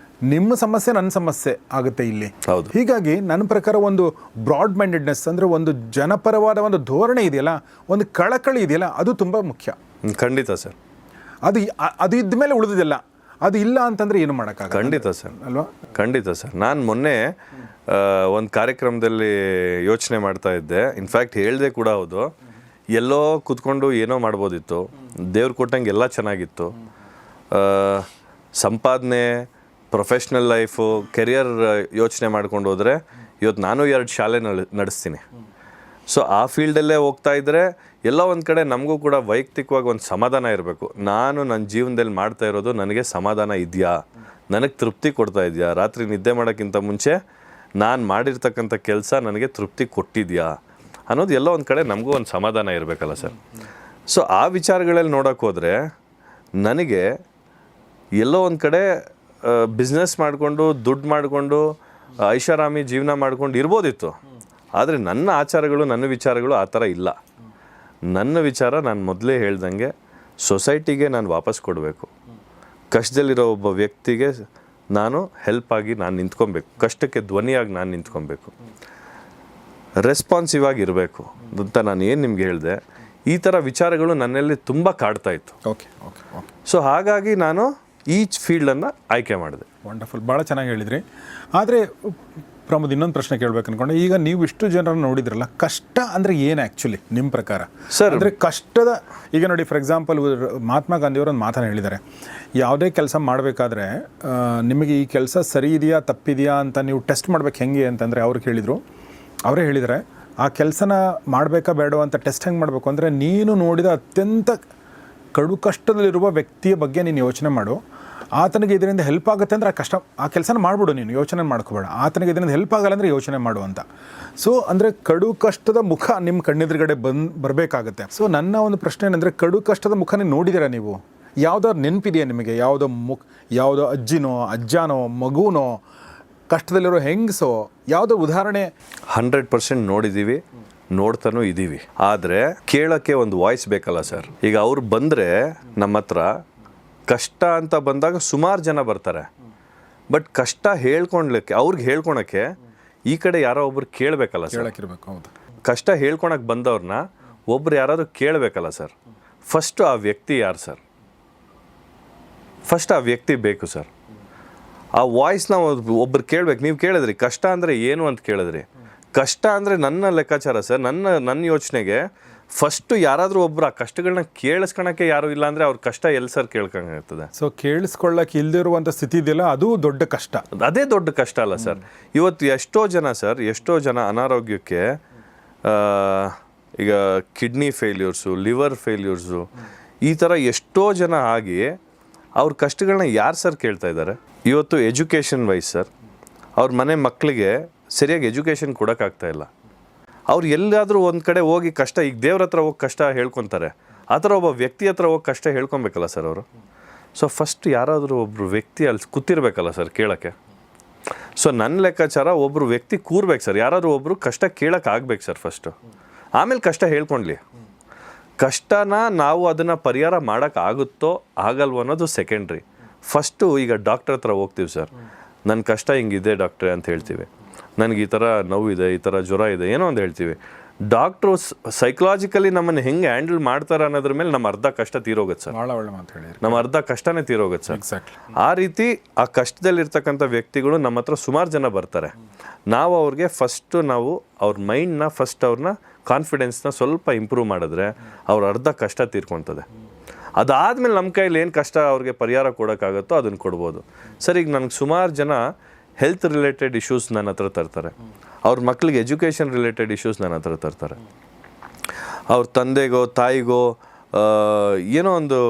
ನಿಮ್ಮ ಸಮಸ್ಯೆ ನನ್ನ ಸಮಸ್ಯೆ ಆಗುತ್ತೆ ಇಲ್ಲಿ. ಹೀಗಾಗಿ ನನ್ನ ಪ್ರಕಾರ ಒಂದು ಬ್ರಾಡ್ ಮೈಂಡೆಡ್ನೆಸ್ ಅಂದರೆ ಒಂದು ಜನಪರವಾದ ಒಂದು ಧೋರಣೆ ಇದೆಯಲ್ಲ, ಒಂದು ಕಳಕಳಿ ಇದೆಯಲ್ಲ, ಅದು ತುಂಬ ಮುಖ್ಯ.
ಖಂಡಿತ ಸರ್.
ಅದು ಇದ್ದ ಮೇಲೆ ಉಳಿದಿಲ್ಲ, ಅದು ಇಲ್ಲ ಅಂತಂದರೆ ಏನು ಮಾಡೋಕ್ಕಾಗಲ್ಲ.
ಖಂಡಿತ ಸರ್ ಅಲ್ವಾ? ಖಂಡಿತ ಸರ್. ನಾನು ಮೊನ್ನೆ ಒಂದು ಕಾರ್ಯಕ್ರಮದಲ್ಲಿ ಯೋಚನೆ ಮಾಡ್ತಾ ಇದ್ದೆ. ಇನ್ಫ್ಯಾಕ್ಟ್ ಹೇಳಿದೆ ಕೂಡ. ಹೌದು, ಎಲ್ಲೋ ಕೂತ್ಕೊಂಡು ಏನೋ ಮಾಡ್ಬೋದಿತ್ತು, ದೇವ್ರು ಕೊಟ್ಟಂಗೆ ಎಲ್ಲ ಚೆನ್ನಾಗಿತ್ತು. ಸಂಪಾದನೆ, ಪ್ರೊಫೆಷ್ನಲ್ ಲೈಫು, ಕೆರಿಯರ್ ಯೋಚನೆ ಮಾಡ್ಕೊಂಡು ಹೋದರೆ ಇವತ್ತು ನಾನು 2 ಶಾಲೆ ನಡೆಸ್ತೀನಿ. ಸೊ ಆ ಫೀಲ್ಡಲ್ಲೇ ಹೋಗ್ತಾ ಇದ್ದರೆ ಎಲ್ಲ ಒಂದು ಕಡೆ ನಮಗೂ ಕೂಡ ವೈಯಕ್ತಿಕವಾಗಿ ಒಂದು ಸಮಾಧಾನ ಇರಬೇಕು. ನಾನು ನನ್ನ ಜೀವನದಲ್ಲಿ ಮಾಡ್ತಾ ಇರೋದು ನನಗೆ ಸಮಾಧಾನ ಇದೆಯಾ, ನನಗೆ ತೃಪ್ತಿ ಕೊಡ್ತಾ ಇದೆಯಾ, ರಾತ್ರಿ ನಿದ್ದೆ ಮಾಡೋಕ್ಕಿಂತ ಮುಂಚೆ ನಾನು ಮಾಡಿರ್ತಕ್ಕಂಥ ಕೆಲಸ ನನಗೆ ತೃಪ್ತಿ ಕೊಟ್ಟಿದೆಯಾ ಅನ್ನೋದು ಎಲ್ಲ ಒಂದು ಕಡೆ ನಮಗೂ ಒಂದು ಸಮಾಧಾನ ಇರಬೇಕಲ್ಲ ಸರ್. ಸೊ ಆ ವಿಚಾರಗಳಲ್ಲಿ ನೋಡೋಕೆ ಹೋದರೆ ನನಗೆ ಎಲ್ಲೋ ಒಂದು ಕಡೆ ಬಿಸ್ನೆಸ್ ಮಾಡಿಕೊಂಡು ದುಡ್ಡು ಮಾಡಿಕೊಂಡು ಐಷಾರಾಮಿ ಜೀವನ ಮಾಡ್ಕೊಂಡು ಇರ್ಬೋದಿತ್ತು. ಆದರೆ ನನ್ನ ಆಚಾರಗಳು, ನನ್ನ ವಿಚಾರಗಳು ಆ ಥರ ಇಲ್ಲ. ನನ್ನ ವಿಚಾರ ನಾನು ಮೊದಲೇ ಹೇಳ್ದಂಗೆ ಸೊಸೈಟಿಗೆ ನಾನು ವಾಪಸ್ ಕೊಡಬೇಕು. ಕಷ್ಟದಲ್ಲಿರೋ ಒಬ್ಬ ವ್ಯಕ್ತಿಗೆ ನಾನು ಹೆಲ್ಪ್ ಆಗಿ ನಾನು ನಿಂತ್ಕೊಬೇಕು, ಕಷ್ಟಕ್ಕೆ ಧ್ವನಿಯಾಗಿ ನಾನು ನಿಂತ್ಕೊಬೇಕು, ರೆಸ್ಪಾನ್ಸಿವ್ ಆಗಿರಬೇಕು ಅಂತ ನಾನು ಏನು ನಿಮ್ಗೆ ಹೇಳಿದೆ. ಈ ಥರ ವಿಚಾರಗಳು ನನ್ನಲ್ಲಿ ತುಂಬ ಕಾಡ್ತಾ ಇತ್ತು. ಸೊ ಹಾಗಾಗಿ ನಾನು ಈ ಫೀಲ್ಡನ್ನು ಆಯ್ಕೆ ಮಾಡಿದೆ.
ವಂಡರ್ಫುಲ್, ಭಾಳ ಚೆನ್ನಾಗಿ ಹೇಳಿದ್ರಿ. ಆದರೆ ಪ್ರಮೋದ್, ಇನ್ನೊಂದು ಪ್ರಶ್ನೆ ಕೇಳಬೇಕು ಅಂದ್ಕೊಂಡೆ. ಈಗ ನೀವು ಇಷ್ಟು ಜನರನ್ನು ನೋಡಿದ್ರಲ್ಲ, ಕಷ್ಟ ಅಂದರೆ ಏನು ಆ್ಯಕ್ಚುಲಿ ನಿಮ್ಮ ಪ್ರಕಾರ
ಸರ್?
ಅಂದರೆ ಕಷ್ಟದ, ಈಗ ನೋಡಿ ಫಾರ್ ಎಕ್ಸಾಂಪಲ್ ಮಹಾತ್ಮ ಗಾಂಧಿಯವರು ಒಂದು ಮಾತನ್ನು ಹೇಳಿದ್ದಾರೆ, ಯಾವುದೇ ಕೆಲಸ ಮಾಡಬೇಕಾದ್ರೆ ನಿಮಗೆ ಈ ಕೆಲಸ ಸರಿ ಇದೆಯಾ ತಪ್ಪಿದೆಯಾ ಅಂತ ನೀವು ಟೆಸ್ಟ್ ಮಾಡ್ಬೇಕು. ಹೆಂಗೆ ಅಂತಂದರೆ ಅವರೇ ಹೇಳಿದ್ದಾರೆ, ಆ ಕೆಲಸನ ಮಾಡಬೇಕಾ ಬೇಡವಾ ಅಂತ ಟೆಸ್ಟ್ ಹೆಂಗೆ ಮಾಡಬೇಕು ಅಂದರೆ, ನೀನು ನೋಡಿದ ಅತ್ಯಂತ ಕಡು ಕಷ್ಟದಲ್ಲಿರುವ ವ್ಯಕ್ತಿಯ ಬಗ್ಗೆ ನೀನು ಯೋಚನೆ ಮಾಡು, ಆತನಿಗೆ ಇದರಿಂದ ಹೆಲ್ಪ್ ಆಗುತ್ತೆ ಅಂದರೆ ಆ ಕೆಲಸನ ಮಾಡಿಬಿಡು, ನೀನು ಯೋಚನೆ ಮಾಡ್ಕೋಬೇಡ. ಆತನಿಗೆ ಇದರಿಂದ ಹೆಲ್ಪ್ ಆಗಲ್ಲ ಅಂದರೆ ಯೋಚನೆ ಮಾಡು ಅಂತ. ಸೊ ಅಂದರೆ ಕಡು ಕಷ್ಟದ ಮುಖ ನಿಮ್ಮ ಕಣ್ಣೆದುರುಗಡೆ ಬರಬೇಕಾಗತ್ತೆ. ಸೊ ನನ್ನ ಒಂದು ಪ್ರಶ್ನೆ ಏನಂದರೆ, ಕಡು ಕಷ್ಟದ ಮುಖ ನೀವು ನೋಡಿದ್ದೀರಾ ನೀವು? ಯಾವುದಾದ್ರು ನೆನಪಿದೆಯಾ ನಿಮಗೆ? ಯಾವುದೋ ಅಜ್ಜಿನೋ ಅಜ್ಜನೋ ಮಗುನೋ ಕಷ್ಟದಲ್ಲಿರೋ ಹೆಂಗಸೋ ಯಾವುದೋ ಉದಾಹರಣೆ?
100% ನೋಡಿದ್ದೀವಿ, ನೋಡ್ತಾನೂ ಇದ್ದೀವಿ. ಆದರೆ ಕೇಳೋಕ್ಕೆ ಒಂದು ವಾಯ್ಸ್ ಬೇಕಲ್ಲ ಸರ್. ಈಗ ಅವ್ರು ಬಂದರೆ ನಮ್ಮ ಹತ್ರ ಕಷ್ಟ ಅಂತ ಬಂದಾಗ ಸುಮಾರು ಜನ ಬರ್ತಾರೆ. ಬಟ್ ಕಷ್ಟ ಅವ್ರಿಗೆ ಹೇಳ್ಕೊಳಕ್ಕೆ ಈ ಕಡೆ ಯಾರೋ ಒಬ್ರು ಕೇಳಬೇಕಲ್ಲ ಸರ್.
ಹೌದು.
ಕಷ್ಟ ಹೇಳ್ಕೊಳಕ್ಕೆ ಬಂದವ್ರನ್ನ ಒಬ್ರು ಯಾರಾದರೂ ಕೇಳಬೇಕಲ್ಲ ಸರ್. ಫಸ್ಟು ಆ ವ್ಯಕ್ತಿ ಯಾರು ಸರ್? ಫಸ್ಟ್ ಆ ವ್ಯಕ್ತಿ ಬೇಕು ಸರ್. ಆ ವಾಯ್ಸ್ನ ಒಬ್ರು ಕೇಳಬೇಕು. ನೀವು ಕೇಳಿದ್ರಿ ಕಷ್ಟ ಅಂದರೆ ಏನು ಅಂತ ಕೇಳಿದ್ರಿ. ಕಷ್ಟ ಅಂದರೆ ನನ್ನ ಲೆಕ್ಕಾಚಾರ ಸರ್, ನನ್ನ ಯೋಚನೆಗೆ ಫಸ್ಟು ಯಾರಾದರೂ ಒಬ್ರು ಆ ಕಷ್ಟಗಳನ್ನ ಕೇಳಿಸ್ಕೊಳಕ್ಕೆ ಯಾರು ಇಲ್ಲ ಅಂದರೆ ಅವ್ರ ಕಷ್ಟ ಎಲ್ಲಿ ಸರ್ ಕೇಳ್ಕೊಂಗಿರ್ತದೆ?
ಸೊ ಕೇಳಿಸ್ಕೊಳ್ಳಕ್ಕೆ ಇಲ್ದಿರುವಂಥ ಸ್ಥಿತಿ ಇದೆಯಲ್ಲ, ಅದು ದೊಡ್ಡ ಕಷ್ಟ.
ಅದೇ ದೊಡ್ಡ ಕಷ್ಟ ಅಲ್ಲ ಸರ್. ಇವತ್ತು ಎಷ್ಟೋ ಜನ ಅನಾರೋಗ್ಯಕ್ಕೆ, ಈಗ ಕಿಡ್ನಿ ಫೇಲ್ಯೂರ್ಸು, ಲಿವರ್ ಫೇಲ್ಯೂರ್ಸು, ಈ ಥರ ಎಷ್ಟೋ ಜನ ಆಗಿ ಅವ್ರ ಕಷ್ಟಗಳನ್ನ ಯಾರು ಸರ್ ಕೇಳ್ತಾ ಇದ್ದಾರೆ? ಇವತ್ತು ಎಜುಕೇಷನ್ ವೈಸ್ ಸರ್, ಅವ್ರ ಮನೆ ಮಕ್ಕಳಿಗೆ ಸರಿಯಾಗಿ ಎಜುಕೇಷನ್ ಕೊಡೋಕ್ಕಾಗ್ತಾ ಇಲ್ಲ. ಅವ್ರು ಎಲ್ಲಾದರೂ ಒಂದು ಕಡೆ ಹೋಗಿ ಕಷ್ಟ, ಈಗ ದೇವ್ರ ಹತ್ರ ಹೋಗಿ ಕಷ್ಟ ಹೇಳ್ಕೊತಾರೆ. ಆ ಥರ ಒಬ್ಬ ವ್ಯಕ್ತಿ ಹತ್ರ ಹೋಗಿ ಕಷ್ಟ ಹೇಳ್ಕೊಬೇಕಲ್ಲ ಸರ್ ಅವರು. ಸೊ ಫಸ್ಟ್ ಯಾರಾದರೂ ಒಬ್ಬರು ವ್ಯಕ್ತಿ ಅಲ್ಲಿ ಕೂತಿರ್ಬೇಕಲ್ಲ ಸರ್ ಕೇಳೋಕ್ಕೆ. ಸೊ ನನ್ನ ಲೆಕ್ಕಾಚಾರ ಒಬ್ಬರು ವ್ಯಕ್ತಿ ಕೂರ್ಬೇಕು ಸರ್, ಯಾರಾದರೂ ಒಬ್ಬರು ಕಷ್ಟ ಕೇಳೋಕೆ ಆಗ್ಬೇಕು ಸರ್ ಫಸ್ಟು, ಆಮೇಲೆ ಕಷ್ಟ ಹೇಳ್ಕೊಳ್ಲಿ. ಕಷ್ಟನ ನಾವು ಅದನ್ನು ಪರಿಹಾರ ಮಾಡೋಕ್ಕಾಗುತ್ತೋ ಆಗಲ್ವೋ ಅನ್ನೋದು ಸೆಕೆಂಡ್ರಿ. ಫಸ್ಟು ಈಗ ಡಾಕ್ಟ್ರ್ ಹತ್ರ ಹೋಗ್ತೀವಿ ಸರ್, ನನ್ನ ಕಷ್ಟ ಹಿಂಗಿದೆ ಡಾಕ್ಟ್ರೇ ಅಂತ ಹೇಳ್ತೀವಿ, ನನಗೆ ಈ ಥರ ನೋವಿದೆ, ಈ ಥರ ಜ್ವರ ಇದೆ, ಏನೋ ಒಂದು ಹೇಳ್ತೀವಿ. ಡಾಕ್ಟ್ರು ಸೈಕಲಾಜಿಕಲಿ ನಮ್ಮನ್ನು ಹೆಂಗೆ ಹ್ಯಾಂಡಲ್ ಮಾಡ್ತಾರೆ ಅನ್ನೋದ್ರ ಮೇಲೆ ನಮ್ಮ ಅರ್ಧ ಕಷ್ಟ ತೀರೋಗುತ್ತೆ ಸರ್.
ಭಾಳ ಒಳ್ಳೆ ಮಾತು ಹೇಳಿದ್ರಿ.
ನಮ್ಮ ಅರ್ಧ ಕಷ್ಟನೇ ತೀರೋಗುತ್ತೆ ಸರ್.
ಎಕ್ಸಾಕ್ಟ್ಲಿ.
ಆ ರೀತಿ ಆ ಕಷ್ಟದಲ್ಲಿರ್ತಕ್ಕಂಥ ವ್ಯಕ್ತಿಗಳು ನಮ್ಮ ಹತ್ರ ಸುಮಾರು ಜನ ಬರ್ತಾರೆ. ನಾವು ಅವ್ರಿಗೆ ಫಸ್ಟು ನಾವು ಅವ್ರ ಮೈಂಡ್ನ ಫಸ್ಟ್ ಅವ್ರನ್ನ ಕಾನ್ಫಿಡೆನ್ಸ್ನ ಸ್ವಲ್ಪ ಇಂಪ್ರೂವ್ ಮಾಡಿದ್ರೆ ಅವ್ರ ಅರ್ಧ ಕಷ್ಟ ತೀರ್ಕೊತದೆ. ಅದಾದಮೇಲೆ ನಮ್ಮ ಕೈಯಲ್ಲಿ ಏನು ಕಷ್ಟ ಅವ್ರಿಗೆ ಪರಿಹಾರ ಕೊಡೋಕ್ಕಾಗುತ್ತೋ ಅದನ್ನು ಕೊಡ್ಬೋದು ಸರ್. ಈಗ ನನಗೆ ಸುಮಾರು ಜನ ಹೆಲ್ತ್ ರಿಲೇಟೆಡ್ ಇಶ್ಯೂಸ್ ನನ್ನ ಹತ್ರ ತರ್ತಾರೆ, ಅವ್ರ ಮಕ್ಳಿಗೆ ಎಜುಕೇಷನ್ ರಿಲೇಟೆಡ್ ಇಶ್ಯೂಸ್ ನನ್ನ ಹತ್ರ ತರ್ತಾರೆ. ಅವ್ರ ತಂದೆಗೋ ತಾಯಿಗೋ ಏನೋ ಒಂದು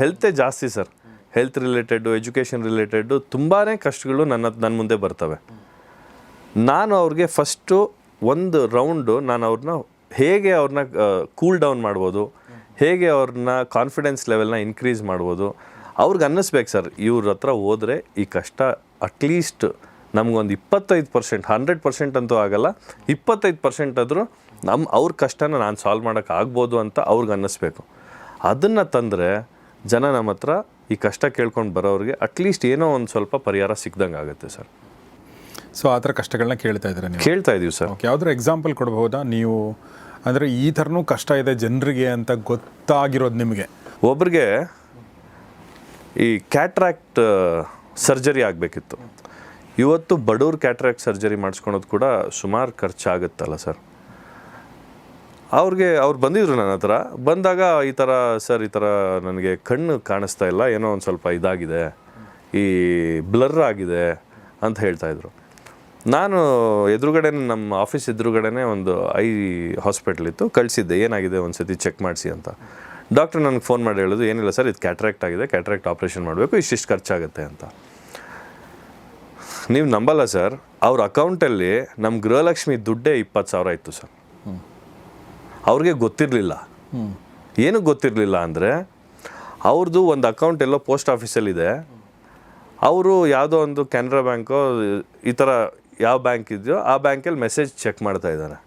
ಹೆಲ್ತೇ ಜಾಸ್ತಿ sir. Health related, education related ತುಂಬಾ ಕಷ್ಟಗಳು ನನ್ನ ಮುಂದೆ ಬರ್ತವೆ. ನಾನು ಅವ್ರಿಗೆ ಫಸ್ಟು ಒಂದು ರೌಂಡು ನಾನು ಹೇಗೆ ಅವ್ರನ್ನ ಕೂಲ್ ಡೌನ್ ಮಾಡ್ಬೋದು, ಹೇಗೆ ಅವ್ರನ್ನ ಕಾನ್ಫಿಡೆನ್ಸ್ ಲೆವೆಲ್ನ ಇನ್ಕ್ರೀಸ್ ಮಾಡ್ಬೋದು ಅವ್ರಿಗೆ ಅನ್ನಿಸ್ಬೇಕು ಸರ್. ಇವ್ರ ಹತ್ರ ಹೋದರೆ ಈ ಕಷ್ಟ ಅಟ್ಲೀಸ್ಟ್ ನಮಗೊಂದು 25%, 100% ಅಂತೂ ಆಗಲ್ಲ, 25% ಆದರೂ ಅವ್ರ ಕಷ್ಟನ ನಾನು ಸಾಲ್ವ್ ಮಾಡೋಕ್ಕೆ ಆಗ್ಬೋದು ಅಂತ ಅವ್ರಿಗೆ ಅನ್ನಿಸ್ಬೇಕು. ಅದನ್ನು ತಂದರೆ ಜನ ನಮ್ಮ ಹತ್ರ ಈ ಕಷ್ಟ ಕೇಳ್ಕೊಂಡು ಬರೋರಿಗೆ ಅಟ್ಲೀಸ್ಟ್ ಏನೋ ಒಂದು ಸ್ವಲ್ಪ ಪರಿಹಾರ ಸಿಕ್ದಂಗೆ ಆಗುತ್ತೆ ಸರ್.
ಸೊ ಆ ಥರ ಕಷ್ಟಗಳನ್ನ ಕೇಳ್ತಾ ಇದ್ದೀರಾ ನೀವು?
ಕೇಳ್ತಾ ಇದ್ದೀವಿ ಸರ್.
ಓಕೆ, ಯಾವುದಾದ್ರು ಎಕ್ಸಾಂಪಲ್ ಕೊಡ್ಬೋದಾ ನೀವು? ಅಂದರೆ ಈ ಥರನೂ ಕಷ್ಟ ಇದೆ ಜನರಿಗೆ ಅಂತ ಗೊತ್ತಾಗಿರೋದು ನಿಮಗೆ?
ಒಬ್ರಿಗೆ ಈ ಕ್ಯಾಟ್ರಾಕ್ಟ್ ಸರ್ಜರಿ ಆಗಬೇಕಿತ್ತು. ಇವತ್ತು ಬಡವ್ರು ಕ್ಯಾಟ್ರಾಕ್ಟ್ ಸರ್ಜರಿ ಮಾಡಿಸ್ಕೊಳೋದು ಕೂಡ ಸುಮಾರು ಖರ್ಚಾಗುತ್ತಲ್ಲ ಸರ್. ಅವ್ರು ಬಂದಿದ್ರು ನನ್ನ ಹತ್ರ. ಬಂದಾಗ ಈ ಥರ ಸರ್, ಈ ಥರ ನನಗೆ ಕಣ್ಣು ಕಾಣಿಸ್ತಾ ಇಲ್ಲ, ಏನೋ ಒಂದು ಸ್ವಲ್ಪ ಇದಾಗಿದೆ, ಈ ಬ್ಲರ್ ಆಗಿದೆ ಅಂತ ಹೇಳ್ತಾಯಿದ್ರು. ನಾನು ಎದುರುಗಡೆ ನಮ್ಮ ಆಫೀಸ್ ಎದುರುಗಡೆನೇ ಒಂದು ಹಾಸ್ಪಿಟ್ಲ್ ಇತ್ತು, ಕಳಿಸಿದ್ದೆ ಏನಾಗಿದೆ ಒಂದು ಸತಿ ಚೆಕ್ ಮಾಡಿಸಿ ಅಂತ. ಡಾಕ್ಟ್ರ್ ನನಗೆ ಫೋನ್ ಮಾಡಿ ಹೇಳೋದು, ಏನಿಲ್ಲ ಸರ್, ಇದು ಕ್ಯಾಟ್ರಾಕ್ಟ್ ಆಗಿದೆ, ಕ್ಯಾಟ್ರಾಕ್ಟ್ ಆಪ್ರೇಷನ್ ಮಾಡಬೇಕು, ಇಷ್ಟಿಷ್ಟು ಖರ್ಚಾಗುತ್ತೆ ಅಂತ. ನೀವು ನಂಬಲ್ಲ ಸರ್, ಅವ್ರ ಅಕೌಂಟಲ್ಲಿ ನಮ್ಮ ಗೃಹಲಕ್ಷ್ಮಿ ದುಡ್ಡೇ 20,000 ಇತ್ತು ಸರ್. ಅವ್ರಿಗೆ ಗೊತ್ತಿರಲಿಲ್ಲ. ಏನೂ ಗೊತ್ತಿರಲಿಲ್ಲ ಅಂದರೆ ಅವ್ರದ್ದು ಒಂದು ಅಕೌಂಟ್ ಎಲ್ಲೋ ಪೋಸ್ಟ್ ಆಫೀಸಲ್ಲಿದೆ. ಅವರು ಯಾವುದೋ ಒಂದು ಕೆನರಾ ಬ್ಯಾಂಕೋ ಈ ಥರ ಯಾವ ಬ್ಯಾಂಕ್ ಇದೆಯೋ ಆ ಬ್ಯಾಂಕಲ್ಲಿ ಮೆಸೇಜ್ ಚೆಕ್ ಮಾಡ್ತಾ ಇದ್ದಾರೆ.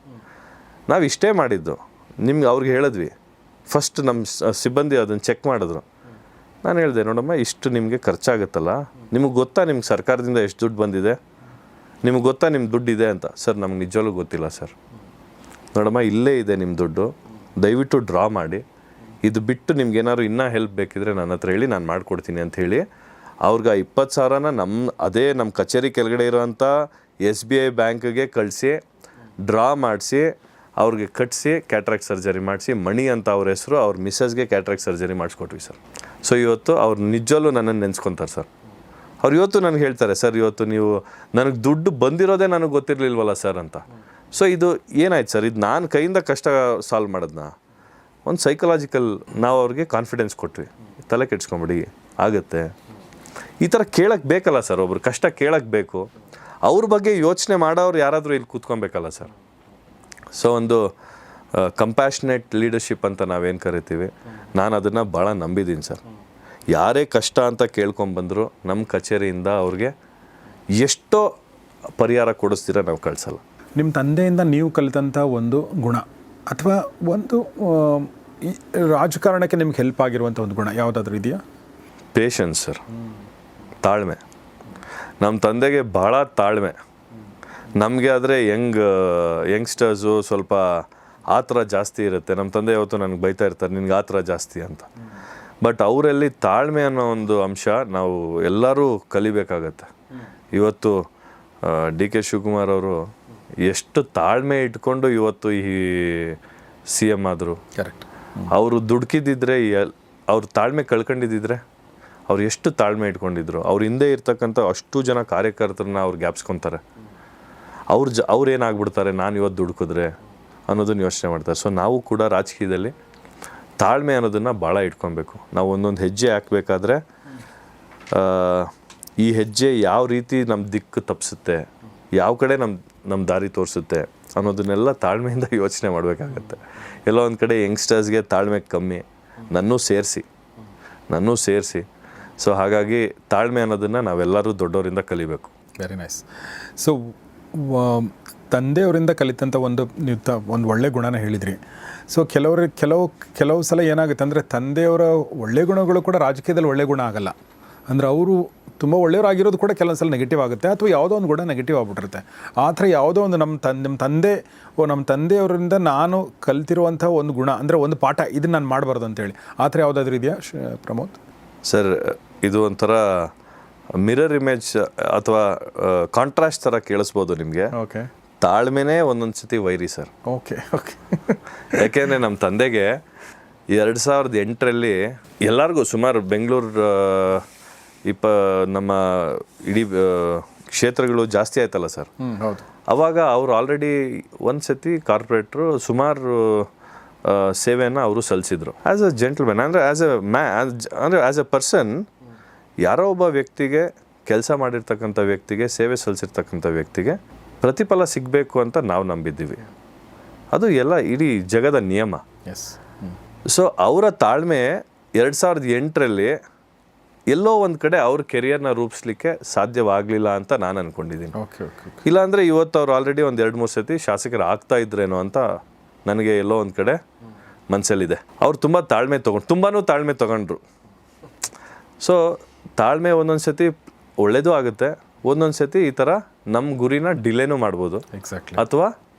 ನಾವು ಇಷ್ಟೇ ಮಾಡಿದ್ದು, ನಿಮ್ಗೆ ಅವ್ರಿಗೆ ಹೇಳಿದ್ವಿ. ಫಸ್ಟ್ ನಮ್ಮ ಸಿಬ್ಬಂದಿ ಅದನ್ನು ಚೆಕ್ ಮಾಡಿದ್ರು. ನಾನು ಹೇಳಿದೆ, ನೋಡಮ್ಮ ಇಷ್ಟು ನಿಮಗೆ ಖರ್ಚಾಗುತ್ತಲ್ಲ, ನಿಮಗೆ ಗೊತ್ತಾ ನಿಮ್ಗೆ ಸರ್ಕಾರದಿಂದ ಎಷ್ಟು ದುಡ್ಡು ಬಂದಿದೆ, ನಿಮಗೆ ಗೊತ್ತಾ ನಿಮ್ಮ ದುಡ್ಡು ಇದೆ ಅಂತ. ಸರ್ ನಮ್ಗೆ ನಿಜವಾಗ್ಲೂ ಗೊತ್ತಿಲ್ಲ ಸರ್. ನೋಡಮ್ಮ ಇಲ್ಲೇ ಇದೆ ನಿಮ್ಮ ದುಡ್ಡು, ದಯವಿಟ್ಟು ಡ್ರಾ ಮಾಡಿ, ಇದು ಬಿಟ್ಟು ನಿಮ್ಗೇನಾದ್ರು ಇನ್ನೂ ಹೆಲ್ಪ್ ಬೇಕಿದ್ರೆ ನನ್ನ ಹತ್ರ ಹೇಳಿ, ನಾನು ಮಾಡಿಕೊಡ್ತೀನಿ ಅಂತ ಹೇಳಿ ಅವ್ರಿಗೆ 20,000ನ ನಮ್ಮ ಕಚೇರಿ ಕೆಳಗಡೆ ಇರೋವಂಥ SBI ಬ್ಯಾಂಕ್ಗೆ ಕಳಿಸಿ ಡ್ರಾ ಮಾಡಿಸಿ ಅವ್ರಿಗೆ ಕಟ್ಟಿಸಿ ಕ್ಯಾಟ್ರಾಕ್ಟ್ ಸರ್ಜರಿ ಮಾಡಿಸಿ, ಮಣಿ ಅಂತ ಅವ್ರ ಹೆಸರು, ಅವ್ರ ಮಿಸ್ಸಸ್ಗೆ ಕ್ಯಾಟ್ರಾಕ್ಟ್ ಸರ್ಜರಿ ಮಾಡಿಸ್ಕೊಟ್ವಿ ಸರ್. ಸೊ ಇವತ್ತು ಅವ್ರು ನಿಜವಲ್ಲೂ ನನ್ನನ್ನು ನೆನೆಸ್ಕೊತಾರೆ ಸರ್. ಅವ್ರು ಇವತ್ತು ನನಗೆ ಹೇಳ್ತಾರೆ, ಸರ್ ಇವತ್ತು ನೀವು ನನಗೆ ದುಡ್ಡು ಬಂದಿರೋದೇ ನನಗೆ ಗೊತ್ತಿರಲಿಲ್ವಲ್ಲ ಸರ್ ಅಂತ. ಸೊ ಇದು ಏನಾಯ್ತು ಸರ್, ಇದು ನಾನು ಕೈಯಿಂದ ಕಷ್ಟ ಸಾಲ್ವ್ ಮಾಡೋದನ್ನ ಒಂದು ಸೈಕಲಾಜಿಕಲ್ ನಾವು ಅವ್ರಿಗೆ ಕಾನ್ಫಿಡೆನ್ಸ್ ಕೊಟ್ವಿ, ತಲೆ ಕೆಡ್ಸ್ಕೊಂಬಿಡಿ ಆಗುತ್ತೆ. ಈ ಥರ ಕೇಳಕ್ಕೆ ಬೇಕಲ್ಲ ಸರ್, ಒಬ್ರು ಕಷ್ಟ ಕೇಳಕ್ಕೆ ಬೇಕು. ಅವ್ರ ಬಗ್ಗೆ ಯೋಚನೆ ಮಾಡೋರು ಯಾರಾದರೂ ಇಲ್ಲಿ ಕೂತ್ಕೊಬೇಕಲ್ಲ ಸರ್. ಸೊ ಒಂದು ಕಂಪ್ಯಾಷನೇಟ್ ಲೀಡರ್ಶಿಪ್ ಅಂತ ನಾವೇನು ಕರಿತೀವಿ, ನಾನು ಅದನ್ನು ಭಾಳ ನಂಬಿದ್ದೀನಿ ಸರ್. ಯಾರೇ ಕಷ್ಟ ಅಂತ ಕೇಳ್ಕೊಂಬಂದರು ನಮ್ಮ ಕಚೇರಿಯಿಂದ ಅವ್ರಿಗೆ ಎಷ್ಟೋ ಪರಿಹಾರ ಕೊಡಿಸ್ತೀರ ನಾವು ಕಳಿಸಲ್ಲ.
ನಿಮ್ಮ ತಂದೆಯಿಂದ ನೀವು ಕಲಿತಂಥ ಒಂದು ಗುಣ ಅಥವಾ ಒಂದು ರಾಜಕಾರಣಕ್ಕೆ ನಿಮ್ಗೆ ಹೆಲ್ಪ್ ಆಗಿರುವಂಥ ಒಂದು ಗುಣ ಯಾವುದಾದ್ರೂ ಇದೆಯಾ?
ಪೇಷನ್ಸ್ ಸರ್, ತಾಳ್ಮೆ. ನಮ್ಮ ತಂದೆಗೆ ಭಾಳ ತಾಳ್ಮೆ. ನಮಗೆ ಆದರೆ ಯಂಗ್ಸ್ಟರ್ಸು ಸ್ವಲ್ಪ ಆತರ ಜಾಸ್ತಿ ಇರುತ್ತೆ. ನಮ್ಮ ತಂದೆ ಯಾವತ್ತು ನನಗೆ ಬೈತಾ ಇರ್ತಾರೆ, ನಿನ್ಗೆ ಆತರ ಜಾಸ್ತಿ ಅಂತ. ಬಟ್ ಅವರಲ್ಲಿ ತಾಳ್ಮೆ ಅನ್ನೋ ಒಂದು ಅಂಶ ನಾವು ಎಲ್ಲರೂ ಕಲಿಬೇಕಾಗತ್ತೆ. ಇವತ್ತು ಡಿ ಕೆ ಶಿವಕುಮಾರ್ ಅವರು ಎಷ್ಟು ತಾಳ್ಮೆ ಇಟ್ಕೊಂಡು ಇವತ್ತು ಈ CM ಆದರು.
ಕರೆಕ್ಟ್.
ಅವರು ದುಡುಕಿದ್ದಿದ್ರೆ, ಅವ್ರ ತಾಳ್ಮೆ ಕಳ್ಕೊಂಡಿದ್ದಿದ್ರೆ ಅವ್ರು ಎಷ್ಟು ತಾಳ್ಮೆ ಇಟ್ಕೊಂಡಿದ್ರು. ಅವ್ರ ಹಿಂದೆ ಇರ್ತಕ್ಕಂಥ ಅಷ್ಟು ಜನ ಕಾರ್ಯಕರ್ತರನ್ನ ಅವ್ರು ಗ್ಯಾಪ್ಸ್ಕೊತಾರೆ. ಅವ್ರು ಏನಾಗ್ಬಿಡ್ತಾರೆ ನಾನು ಇವತ್ತು ದುಡುಕಿದ್ರೆ ಅನ್ನೋದನ್ನ ಯೋಚನೆ ಮಾಡ್ತಾರೆ. ಸೊ ನಾವು ಕೂಡ ರಾಜಕೀಯದಲ್ಲಿ ತಾಳ್ಮೆ ಅನ್ನೋದನ್ನು ಭಾಳ ಇಟ್ಕೊಬೇಕು. ನಾವು ಒಂದೊಂದು ಹೆಜ್ಜೆ ಹಾಕಬೇಕಾದ್ರೆ ಈ ಹೆಜ್ಜೆ ಯಾವ ರೀತಿ ನಮ್ಮ ದಿಕ್ಕು ತಪ್ಪಿಸುತ್ತೆ, ಯಾವ ಕಡೆ ನಮ್ಮ ದಾರಿ ತೋರಿಸುತ್ತೆ ಅನ್ನೋದನ್ನೆಲ್ಲ ತಾಳ್ಮೆಯಿಂದ ಯೋಚನೆ ಮಾಡಬೇಕಾಗತ್ತೆ. ಎಲ್ಲೋ ಒಂದು ಕಡೆ ಯಂಗ್ಸ್ಟರ್ಸ್ಗೆ ತಾಳ್ಮೆ ಕಮ್ಮಿ, ನನ್ನೂ ಸೇರಿಸಿ. ಸೊ ಹಾಗಾಗಿ ತಾಳ್ಮೆ ಅನ್ನೋದನ್ನು ನಾವೆಲ್ಲರೂ ದೊಡ್ಡವರಿಂದ ಕಲಿಬೇಕು.
Very nice. ಸೊ ತಂದೆಯವರಿಂದ ಕಲಿತಂಥ ಒಂದು ಒಳ್ಳೆ ಗುಣನ ಹೇಳಿದ್ರಿ. ಸೊ ಕೆಲವು ಸಲ ಏನಾಗುತ್ತೆ ಅಂದರೆ ತಂದೆಯವರ ಒಳ್ಳೆ ಗುಣಗಳು ಕೂಡ ರಾಜಕೀಯದಲ್ಲಿ ಒಳ್ಳೆ ಗುಣ ಆಗಲ್ಲ. ಅಂದರೆ ಅವರು ತುಂಬ ಒಳ್ಳೆಯವರಾಗಿರೋದು ಕೂಡ ಕೆಲವೊಂದು ಸಲ ನೆಗೆಟಿವ್ ಆಗುತ್ತೆ, ಅಥವಾ ಯಾವುದೋ ಒಂದು ಗುಣ ನೆಗೆಟಿವ್ ಆಗ್ಬಿಟ್ಟಿರುತ್ತೆ. ಆ ಥರ ಯಾವುದೋ ಒಂದು ನಮ್ಮ ತಂದೆಯವರಿಂದ ನಾನು ಕಲ್ತಿರುವಂಥ ಒಂದು ಗುಣ ಅಂದರೆ ಒಂದು ಪಾಠ, ಇದನ್ನು ನಾನು ಮಾಡಬಾರ್ದು ಅಂತೇಳಿ, ಆ ಥರ ಯಾವುದಾದ್ರೂ ಇದೆಯಾ ಪ್ರಮೋದ್?
ಸರ್, ಇದು ಒಂಥರ ಮಿರರ್ ಇಮೇಜ್ ಅಥವಾ ಕಾಂಟ್ರಾಸ್ಟ್ ಥರ ಕೇಳಿಸ್ಬೋದು ನಿಮಗೆ.
ಓಕೆ.
ತಾಳ್ಮೆನೇ ಒಂದೊಂದು ಸತಿ ವೈರಿ ಸರ್.
ಓಕೆ.
ಯಾಕೆಂದರೆ ನಮ್ಮ ತಂದೆಗೆ 2008ರಲ್ಲಿ ಎಲ್ಲರಿಗೂ ಸುಮಾರು ಬೆಂಗಳೂರು ನಮ್ಮ ಇಡೀ ಕ್ಷೇತ್ರಗಳು ಜಾಸ್ತಿ ಆಯ್ತಲ್ಲ ಸರ್.
ಹೌದು.
ಅವಾಗ ಅವರು ಆಲ್ರೆಡಿ ಒಂದು ಸತಿ ಕಾರ್ಪೊರೇಟ್ರು ಸುಮಾರು ಸೇವೆಯನ್ನು ಅವರು ಸಲ್ಲಿಸಿದ್ರು. ಆ್ಯಸ್ ಅ ಜೆಂಟಲ್ಮ್ಯಾನ್, ಅಂದರೆ ಆ್ಯಸ್ ಎ ಪರ್ಸನ್, ಯಾರೋ ಒಬ್ಬ ವ್ಯಕ್ತಿಗೆ, ಕೆಲಸ ಮಾಡಿರ್ತಕ್ಕಂಥ ವ್ಯಕ್ತಿಗೆ, ಸೇವೆ ಸಲ್ಲಿಸಿರ್ತಕ್ಕಂಥ ವ್ಯಕ್ತಿಗೆ ಪ್ರತಿಫಲ ಸಿಗಬೇಕು ಅಂತ ನಾವು ನಂಬಿದ್ದೀವಿ. ಅದು ಎಲ್ಲ ಇಡೀ ಜಗದ ನಿಯಮ.
ಎಸ್.
ಸೊ ಅವರ ತಾಳ್ಮೆ 2008ರಲ್ಲಿ ಎಲ್ಲೋ ಒಂದು ಕಡೆ ಅವ್ರ ಕೆರಿಯರ್ನ ರೂಪಿಸ್ಲಿಕ್ಕೆ ಸಾಧ್ಯವಾಗಲಿಲ್ಲ ಅಂತ ನಾನು ಅಂದ್ಕೊಂಡಿದ್ದೀನಿ. ಇಲ್ಲಾಂದರೆ ಇವತ್ತು ಅವ್ರು ಆಲ್ರೆಡಿ ಒಂದು 2-3 ಸತಿ ಶಾಸಕರು ಆಗ್ತಾ ಇದ್ರೇನೋ ಅಂತ ನನಗೆ ಎಲ್ಲೋ ಒಂದು ಕಡೆ ಮನಸ್ಸಲ್ಲಿದೆ. ಅವ್ರು ತುಂಬ ತಾಳ್ಮೆ ತೊಗೊಂಡ್ರು. ಸೊ ತಾಳ್ಮೆ ಒಂದೊಂದು ಸತಿ ಒಳ್ಳೇದು ಆಗುತ್ತೆ, ಒಂದೊಂದು ಸತಿ ಈ ಥರ ನಮ್ಮ ಗುರಿನ ಡಿಲೇನೂ ಮಾಡ್ಬೋದು, ಅಥವಾ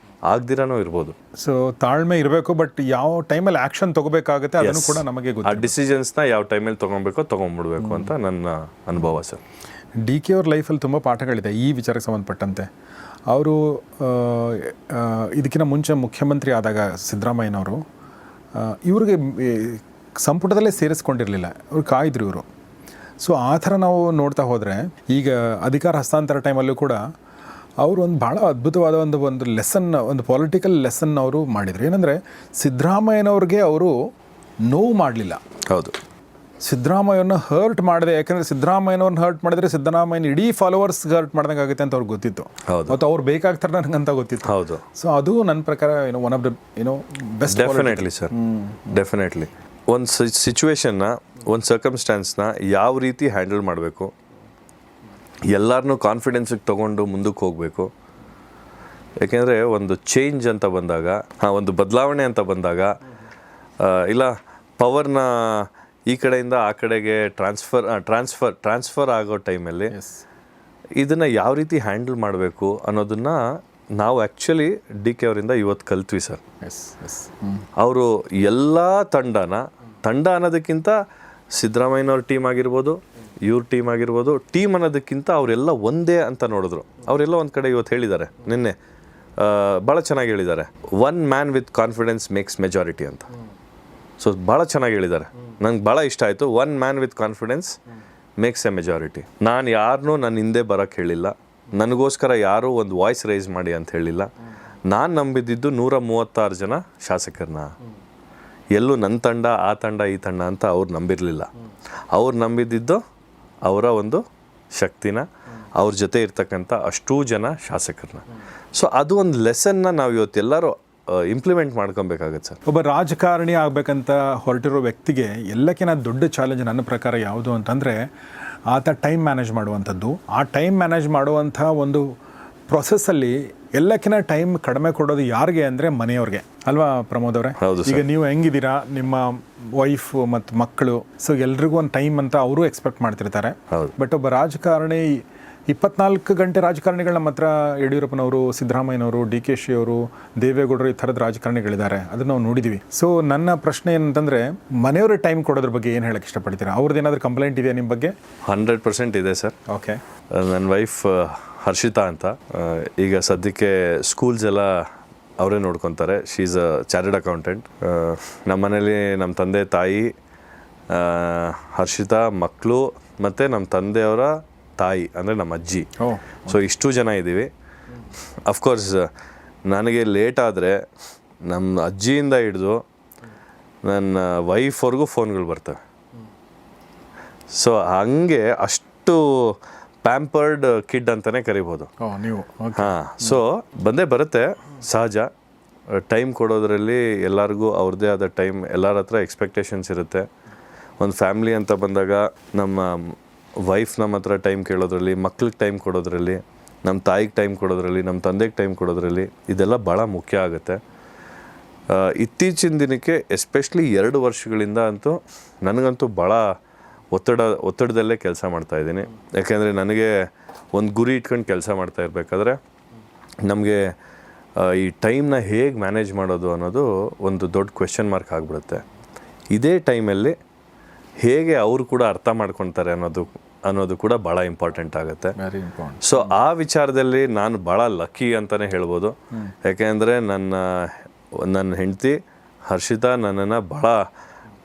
ಆಗ್ದಿರಾನೂ ಇರ್ಬೋದು.
ಸೊ ತಾಳ್ಮೆ ಇರಬೇಕು, ಬಟ್ ಯಾವ ಟೈಮಲ್ಲಿ ಆ್ಯಕ್ಷನ್ ತೊಗೋಬೇಕಾಗುತ್ತೆ ಅದನ್ನು ಕೂಡ ನಮಗೆ ಗೊತ್ತು.
ಆ ಡಿಸಿಷನ್ಸ್ನ ಯಾವ ಟೈಮಲ್ಲಿ ತೊಗೊಂಡ್ಬಿಡ್ಬೇಕು ಅಂತ ನನ್ನ ಅನುಭವ ಸರ್.
DK ಅವ್ರ ಲೈಫಲ್ಲಿ ತುಂಬ ಪಾಠಗಳಿದೆ ಈ ವಿಚಾರಕ್ಕೆ ಸಂಬಂಧಪಟ್ಟಂತೆ. ಅವರು ಇದಕ್ಕಿಂತ ಮುಂಚೆ ಮುಖ್ಯಮಂತ್ರಿ ಆದಾಗ ಸಿದ್ದರಾಮಯ್ಯನವರು ಇವ್ರಿಗೆ ಸಂಪುಟದಲ್ಲೇ ಸೇರಿಸ್ಕೊಂಡಿರಲಿಲ್ಲ, ಅವ್ರು ಕಾಯ್ದರು ಇವರು. ಸೊ ಆ ಥರ ನಾವು ನೋಡ್ತಾ ಹೋದರೆ ಈಗ ಅಧಿಕಾರ ಹಸ್ತಾಂತರ ಟೈಮಲ್ಲೂ ಕೂಡ ಅವರು ಒಂದು ಭಾಳ ಅದ್ಭುತವಾದ ಒಂದು ಲೆಸನ್, ಒಂದು ಪೊಲಿಟಿಕಲ್ ಲೆಸನ್ ಅವರು ಮಾಡಿದರು. ಏನಂದರೆ ಸಿದ್ದರಾಮಯ್ಯನವ್ರಿಗೆ ಅವರು ನೋವು ಮಾಡಲಿಲ್ಲ.
ಹೌದು.
ಸಿದ್ದರಾಮಯ್ಯನ ಹರ್ಟ್ ಮಾಡಿದೆ, ಯಾಕಂದರೆ ಸಿದ್ದರಾಮಯ್ಯನವ್ರನ್ನ ಹರ್ಟ್ ಮಾಡಿದ್ರೆ ಸಿದ್ದರಾಮಯ್ಯನ ಇಡೀ ಫಾಲೋವರ್ಸ್ಗೆ ಹರ್ಟ್ ಮಾಡ್ದಂಗೆ ಆಗುತ್ತೆ ಅಂತ ಅವ್ರಿಗೆ ಗೊತ್ತಿತ್ತು, ಮತ್ತು ಅವ್ರು ಬೇಕಾಗ್ತಾರೆ ನನಗಂತ ಗೊತ್ತಿತ್ತು.
ಹೌದು.
ಸೊ ಅದು ನನ್ನ ಪ್ರಕಾರ one of the best.
Definitely sir, definitely. ಒಂದು ಸಿಚುವೇಶನ್ನ, ಒಂದು ಸರ್ಕಮ್ಸ್ಟಾನ್ಸ್ನ ಯಾವ ರೀತಿ ಹ್ಯಾಂಡಲ್ ಮಾಡಬೇಕು, ಎಲ್ಲರನ್ನೂ ಕಾನ್ಫಿಡೆನ್ಸಿಗೆ ತೊಗೊಂಡು ಮುಂದಕ್ಕೆ ಹೋಗಬೇಕು. ಯಾಕೆಂದರೆ ಒಂದು ಚೇಂಜ್ ಅಂತ ಬಂದಾಗ, ಒಂದು ಬದಲಾವಣೆ ಅಂತ ಬಂದಾಗ, ಇಲ್ಲ ಪವರ್ನ ಈ ಕಡೆಯಿಂದ ಆ ಕಡೆಗೆ ಟ್ರಾನ್ಸ್ಫರ್ ಆಗೋ ಟೈಮಲ್ಲಿ ಇದನ್ನು ಯಾವ ರೀತಿ ಹ್ಯಾಂಡಲ್ ಮಾಡಬೇಕು ಅನ್ನೋದನ್ನು ನಾವು ಆ್ಯಕ್ಚುಲಿ DK ಅವರಿಂದ ಇವತ್ತು ಕಲ್ತ್ವಿ ಸರ್. ಅವರು ಎಲ್ಲ ತಂಡ ಅನ್ನೋದಕ್ಕಿಂತ ಸಿದ್ದರಾಮಯ್ಯನವ್ರ ಟೀಮ್ ಆಗಿರ್ಬೋದು, ಇವ್ರ ಟೀಮ್ ಆಗಿರ್ಬೋದು, ಟೀಮ್ ಅನ್ನೋದಕ್ಕಿಂತ ಅವರೆಲ್ಲ ಒಂದೇ ಅಂತ ನೋಡಿದ್ರು. ಅವರೆಲ್ಲ ಒಂದು ಕಡೆ ಇವತ್ತು ಹೇಳಿದ್ದಾರೆ, ನಿನ್ನೆ ಭಾಳ ಚೆನ್ನಾಗಿ ಹೇಳಿದ್ದಾರೆ, 1 man with confidence makes majority ಅಂತ. ಸೊ ಭಾಳ ಚೆನ್ನಾಗಿ ಹೇಳಿದ್ದಾರೆ, ನಂಗೆ ಭಾಳ ಇಷ್ಟ ಆಯಿತು. 1 man with confidence makes a majority. ನಾನು ಯಾರನ್ನೂ ನನ್ನ ಹಿಂದೆ ಬರೋಕ್ಕೆ ಹೇಳಿಲ್ಲ, ನನಗೋಸ್ಕರ ಯಾರೂ ಒಂದು ವಾಯ್ಸ್ ರೈಸ್ ಮಾಡಿ ಅಂತ ಹೇಳಿಲ್ಲ. ನಾನು ನಂಬಿದ್ದು 136 ಜನ ಶಾಸಕರನ್ನ. ಎಲ್ಲೂ ನನ್ನ ತಂಡ, ಆ ತಂಡ, ಈ ತಂಡ ಅಂತ ಅವ್ರು ನಂಬಿರಲಿಲ್ಲ. ಅವ್ರು ನಂಬಿದ್ದು ಅವರ ಒಂದು ಶಕ್ತಿನ, ಅವ್ರ ಜೊತೆ ಇರ್ತಕ್ಕಂಥ ಅಷ್ಟೂ ಜನ ಶಾಸಕರನ್ನ. ಸೊ ಅದು ಒಂದು ಲೆಸನ್ನ ನಾವು ಇವತ್ತೆಲ್ಲರೂ ಇಂಪ್ಲಿಮೆಂಟ್ ಮಾಡ್ಕೊಬೇಕಾಗತ್ತೆ ಸರ್.
ಒಬ್ಬ ರಾಜಕಾರಣಿ ಆಗಬೇಕಂತ ಹೊರಟಿರೋ ವ್ಯಕ್ತಿಗೆ ಎಲ್ಲಕ್ಕಿಂತ ದೊಡ್ಡ ಚಾಲೆಂಜ್ ನನ್ನ ಪ್ರಕಾರ ಯಾವುದು ಅಂತಂದರೆ ಆತ ಟೈಮ್ ಮ್ಯಾನೇಜ್ ಮಾಡುವಂಥದ್ದು. ಆ ಟೈಮ್ ಮ್ಯಾನೇಜ್ ಮಾಡುವಂಥ ಒಂದು ಪ್ರೊಸೆಸ್ಸಲ್ಲಿ ಎಲ್ಲಕ್ಕಿಂತ ಟೈಮ್ ಕಡಿಮೆ ಕೊಡೋದು ಯಾರಿಗೆ ಅಂದರೆ ಮನೆಯವ್ರಿಗೆ, ಅಲ್ವಾ ಪ್ರಮೋದ್ ಅವರೇ? ಈಗ ನೀವು ಹೆಂಗಿದ್ದೀರಾ, ನಿಮ್ಮ ವೈಫ್ ಮತ್ತು ಮಕ್ಕಳು, ಸೊ ಎಲ್ರಿಗೂ ಒಂದು ಟೈಮ್ ಅಂತ ಅವರು ಎಕ್ಸ್ಪೆಕ್ಟ್ ಮಾಡ್ತಿರ್ತಾರೆ. ಬಟ್ ಒಬ್ಬ ರಾಜಕಾರಣಿ 24 ಗಂಟೆ ರಾಜಕಾರಣಿಗಳು ನಮ್ಮ ಹತ್ರ ಯಡಿಯೂರಪ್ಪನವರು, ಸಿದ್ದರಾಮಯ್ಯನವರು, DK ಅವರು, ದೇವೇಗೌಡರು, ಈ ಥರದ ರಾಜಕಾರಣಿಗಳಿದ್ದಾರೆ, ಅದನ್ನು ನಾವು ನೋಡಿದ್ದೀವಿ. ಸೊ ನನ್ನ ಪ್ರಶ್ನೆ ಏನಂತಂದರೆ, ಮನೆಯವ್ರಿಗೆ ಟೈಮ್ ಕೊಡೋದ್ರ ಬಗ್ಗೆ ಏನು ಹೇಳಕ್ಕೆ ಇಷ್ಟಪಡ್ತೀರಾ? ಅವ್ರದ್ದು ಏನಾದರೂ ಕಂಪ್ಲೇಂಟ್ ಇದೆಯಾ ನಿಮ್ಮ ಬಗ್ಗೆ?
100% ಇದೆ ಸರ್.
ಓಕೆ.
ನನ್ನ ವೈಫ್ ಹರ್ಷಿತಾ ಅಂತ, ಈಗ ಸದ್ಯಕ್ಕೆ ಸ್ಕೂಲ್ಸ್ ಎಲ್ಲ ಅವರೇ ನೋಡ್ಕೊತಾರೆ. She is a chartered accountant. ನಮ್ಮ ಮನೇಲಿ ನಮ್ಮ ತಂದೆ ತಾಯಿ, ಹರ್ಷಿತಾ, ಮಕ್ಕಳು, ಮತ್ತು ನಮ್ಮ ತಂದೆಯವರ ತಾಯಿ ಅಂದರೆ ನಮ್ಮ ಅಜ್ಜಿ. ಸೊ ಇಷ್ಟು ಜನ ಇದ್ದೀವಿ. ಅಫ್ಕೋರ್ಸ್ ನನಗೆ ಲೇಟ್ ಆದರೆ ನಮ್ಮ ಅಜ್ಜಿಯಿಂದ ಹಿಡಿದು ನನ್ನ ವೈಫ್ವರೆಗೂ ಫೋನ್ಗಳು ಬರ್ತವೆ. ಸೊ ಹಂಗೆ ಅಷ್ಟು ಪ್ಯಾಂಪರ್ಡ್ ಕಿಡ್ ಅಂತಲೇ ಕರಿಬೋದು.
ನೀವು
ಹಾಂ. ಸೊ ಬಂದೇ ಬರುತ್ತೆ. ಸಹಜ. ಟೈಮ್ ಕೊಡೋದ್ರಲ್ಲಿ ಎಲ್ಲರಿಗೂ ಅವ್ರದ್ದೇ ಆದ ಟೈಮ್, ಎಲ್ಲರ ಹತ್ರ ಎಕ್ಸ್ಪೆಕ್ಟೇಷನ್ಸ್ ಇರುತ್ತೆ. ಒಂದು ಫ್ಯಾಮ್ಲಿ ಅಂತ ಬಂದಾಗ ನಮ್ಮ ವೈಫ್ ನಮ್ಮ ಹತ್ರ ಟೈಮ್ ಕೇಳೋದ್ರಲ್ಲಿ, ಮಕ್ಳಿಗೆ ಟೈಮ್ ಕೊಡೋದ್ರಲ್ಲಿ, ನಮ್ಮ ತಾಯಿಗೆ ಟೈಮ್ ಕೊಡೋದ್ರಲ್ಲಿ, ನಮ್ಮ ತಂದೆಗೆ ಟೈಮ್ ಕೊಡೋದ್ರಲ್ಲಿ ಇದೆಲ್ಲ ಭಾಳ ಮುಖ್ಯ ಆಗುತ್ತೆ. ಇತ್ತೀಚಿನ ದಿನಕ್ಕೆ ಎಸ್ಪೆಷಲಿ 2 ವರ್ಷಗಳಿಂದ ಅಂತೂ ನನಗಂತೂ ಭಾಳ ಒತ್ತಡದಲ್ಲೇ ಕೆಲಸ ಮಾಡ್ತಾಯಿದ್ದೀನಿ. ಯಾಕೆಂದರೆ ನನಗೆ ಒಂದು ಗುರಿ ಇಟ್ಕೊಂಡು ಕೆಲಸ ಮಾಡ್ತಾ ಇರಬೇಕಾದ್ರೆ ನಮಗೆ ಈ ಟೈಮ್ನ ಹೇಗೆ ಮ್ಯಾನೇಜ್ ಮಾಡೋದು ಅನ್ನೋದು ಒಂದು ದೊಡ್ಡ ಕ್ವೆಶ್ಚನ್ ಮಾರ್ಕ್ ಆಗಿಬಿಡುತ್ತೆ. ಇದೇ ಟೈಮಲ್ಲಿ ಹೇಗೆ ಅವರು ಕೂಡ ಅರ್ಥ ಮಾಡ್ಕೊತಾರೆ ಅನ್ನೋದು ಕೂಡ ಭಾಳ ಇಂಪಾರ್ಟೆಂಟ್ ಆಗುತ್ತೆ. ಸೊ ಆ ವಿಚಾರದಲ್ಲಿ ನಾನು ಭಾಳ ಲಕ್ಕಿ ಅಂತಲೇ ಹೇಳ್ಬೋದು. ಯಾಕೆಂದರೆ ನನ್ನ ಹೆಂಡತಿ ಹರ್ಷಿತಾ ನನ್ನನ್ನು ಭಾಳ